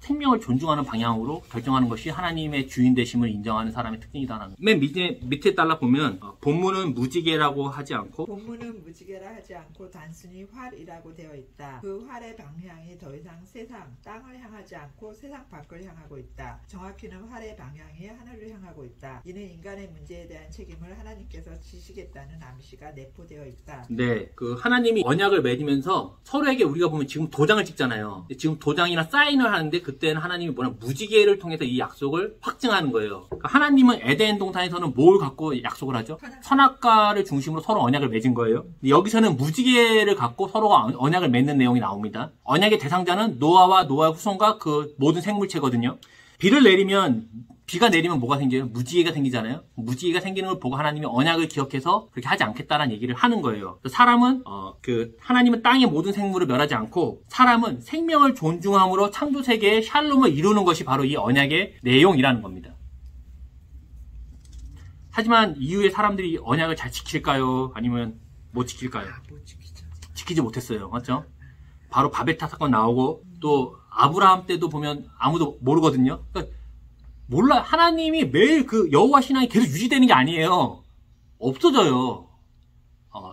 생명을 존중하는 방향으로 결정하는 것이 하나님의 주인 되심을 인정하는 사람의 특징이다라는 거예요. 맨 밑에 달라 보면 본문은 무지개라고 하지 않고 단순히 활이라고 되어 있다. 그 활의 방향이 더 이상 땅을 향하지 않고 세상 밖을 향하고 있다. 정확히는 활의 방향이 하늘을 향하고 있다. 이는 인간의 문제에 대한 책임을 하나님께서 지시겠다는 암시가 내포되어 있다. 네, 하나님이 언약을 맺으면서 서로에게 우리가 보면 지금 도장을 찍잖아요. 지금 도장이나 사인을 하는데 그때는 하나님이 무지개를 통해서 이 약속을 확증하는 거예요. 그러니까 하나님은 에덴 동산에서는 뭘 갖고 약속을 하죠? 선악과를 중심으로 서로 언약을 맺은 거예요. 여기서는 무지개를 갖고 서로가 언약을 맺는 내용이 나옵니다. 언약의 대상자는 노아와 노아의 후손과 그 모든 생물체거든요. 비가 내리면 뭐가 생겨요? 무지개가 생기잖아요. 무지개가 생기는 걸 보고 하나님이 언약을 기억해서 그렇게 하지 않겠다라는 얘기를 하는 거예요. 사람은 하나님은 땅의 모든 생물을 멸하지 않고 사람은 생명을 존중함으로 창조 세계의 샬롬을 이루는 것이 바로 이 언약의 내용이라는 겁니다. 하지만 이후에 사람들이 언약을 잘 지킬까요? 아니면 못 지킬까요? 못 지키죠. 지키지 못했어요. 맞죠? 바로 바베타 사건 나오고 또 아브라함 때도 보면 아무도 모르거든요. 그러니까 몰라. 하나님이 매일 여호와 신앙이 계속 유지되는 게 아니에요. 없어져요.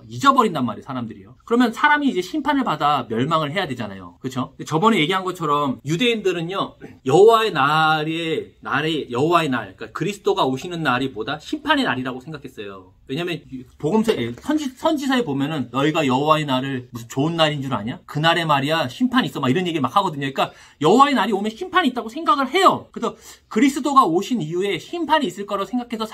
잊어버린단 말이에요, 사람들이요. 그러면 사람이 이제 심판을 받아 멸망을 해야 되잖아요. 그렇죠? 저번에 얘기한 것처럼 유대인들은요, 여호와의 날, 그러니까 그리스도가 오시는 날이 뭐다? 심판의 날이라고 생각했어요. 왜냐면 선지서에 보면은 너희가 여호와의 날을 무슨 좋은 날인 줄 아냐? 그날에 말이야 심판이 있어 막 이런 얘기를 막 하거든요. 그러니까 여호와의 날이 오면 심판이 있다고 생각을 해요. 그래서 그리스도가 오신 이후에 심판이 있을 거라고 생각해서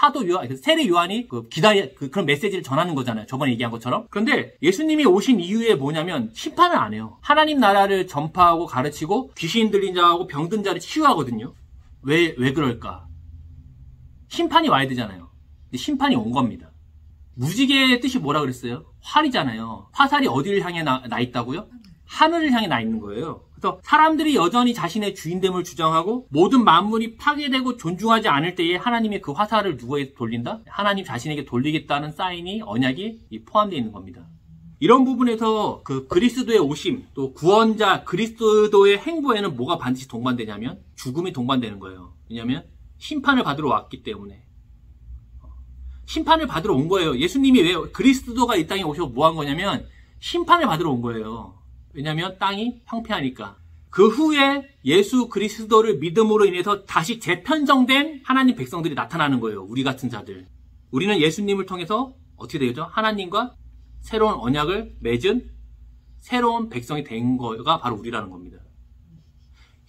세례 요한이 그런 메시지를 전하는 거잖아요. 저번에 얘기한 것처럼. 그런데 예수님이 오신 이후에 뭐냐면 심판을 안 해요. 하나님 나라를 전파하고 가르치고 귀신 들린 자하고 병든 자를 치유하거든요. 왜 그럴까? 심판이 와야 되잖아요. 근데 심판이 온 겁니다. 무지개의 뜻이 뭐라 그랬어요? 활이잖아요. 화살이 어디를 향해 나 있다고요? 하늘을 향해 나 있는 거예요. 그래서 사람들이 여전히 자신의 주인됨을 주장하고 모든 만물이 파괴되고 존중하지 않을 때에 하나님의 그 화살을 누구에게 돌린다? 하나님 자신에게 돌리겠다는 사인이 언약이 포함되어 있는 겁니다. 이런 부분에서 그리스도의 오심, 또 구원자 그리스도의 행보에는 뭐가 반드시 동반되냐면 죽음이 동반되는 거예요. 왜냐하면 심판을 받으러 왔기 때문에. 심판을 받으러 온 거예요. 예수님이 왜 그리스도가 이 땅에 오셔서 뭐 한 거냐면 심판을 받으러 온 거예요. 왜냐하면 땅이 황폐하니까. 그 후에 예수 그리스도를 믿음으로 인해서 다시 재편정된 하나님 백성들이 나타나는 거예요. 우리 같은 자들. 우리는 예수님을 통해서 어떻게 되죠? 하나님과 새로운 언약을 맺은 새로운 백성이 된 거가 바로 우리라는 겁니다.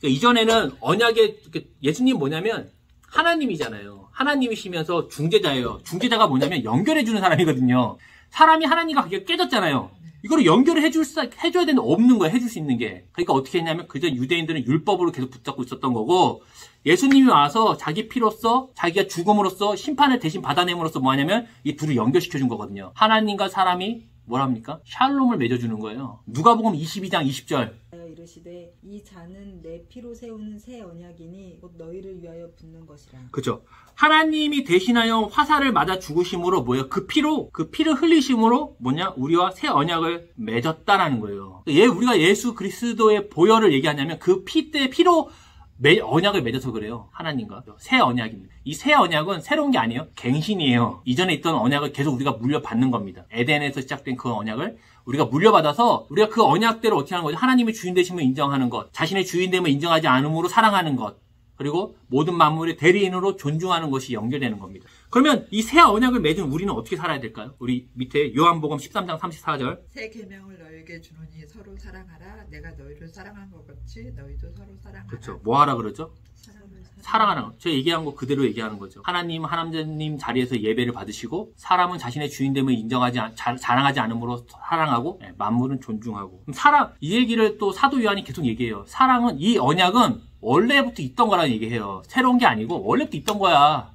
그러니까 이전에는 예수님 뭐냐면 하나님이잖아요. 하나님이시면서 중재자예요. 중재자가 뭐냐면 연결해주는 사람이거든요. 사람이 하나님과 관계가 깨졌잖아요. 이거를 연결을 해줘야 되는데 없는 거예요. 해줄 수 있는 게. 그러니까 어떻게 했냐면 그전 유대인들은 율법으로 계속 붙잡고 있었던 거고 예수님이 와서 자기 피로써 자기가 죽음으로써 심판을 대신 받아냄으로써 뭐 하냐면 이 둘을 연결시켜준 거거든요. 하나님과 사람이 뭐랍니까? 샬롬을 맺어주는 거예요. 누가복음 22장 20절. 이르시되 이 잔은 내 피로 세우는 새 언약이니 곧 너희를 위하여 붓는 것이라. 그렇죠. 하나님이 대신하여 화살을 맞아 죽으심으로 뭐예요? 그 피를 흘리심으로 우리와 새 언약을 맺었다라는 거예요. 우리가 예수 그리스도의 보혈을 얘기하냐면 그 피로 언약을 맺어서 그래요. 하나님과. 새 언약입니다. 이 새 언약은 새로운 게 아니에요. 갱신이에요. 이전에 있던 언약을 계속 우리가 물려받는 겁니다. 에덴에서 시작된 그 언약을 우리가 물려받아서 우리가 그 언약대로 어떻게 하는 거죠? 하나님의 주인 되심을 인정하는 것, 자신의 주인됨을 인정하지 않음으로 사랑하는 것, 그리고 모든 만물의 대리인으로 존중하는 것이 연결되는 겁니다. 그러면 이 새 언약을 맺은 우리는 어떻게 살아야 될까요? 우리 밑에 요한복음 13장 34절. 새 계명을 너에게 주노니 서로 사랑하라. 내가 너희를 사랑한 것 같이 너희도 서로 사랑하라. 그렇죠. 뭐 하라 그러죠? 사랑하는 거. 제가 얘기한 거 그대로 얘기하는 거죠. 하나님 자리에서 예배를 받으시고 사람은 자신의 주인됨을 자랑하지 않음으로 사랑하고 만물은 존중하고. 이 얘기를 또 사도 요한이 계속 얘기해요. 이 언약은 원래부터 있던 거라는 얘기해요. 새로운 게 아니고 원래부터 있던 거야.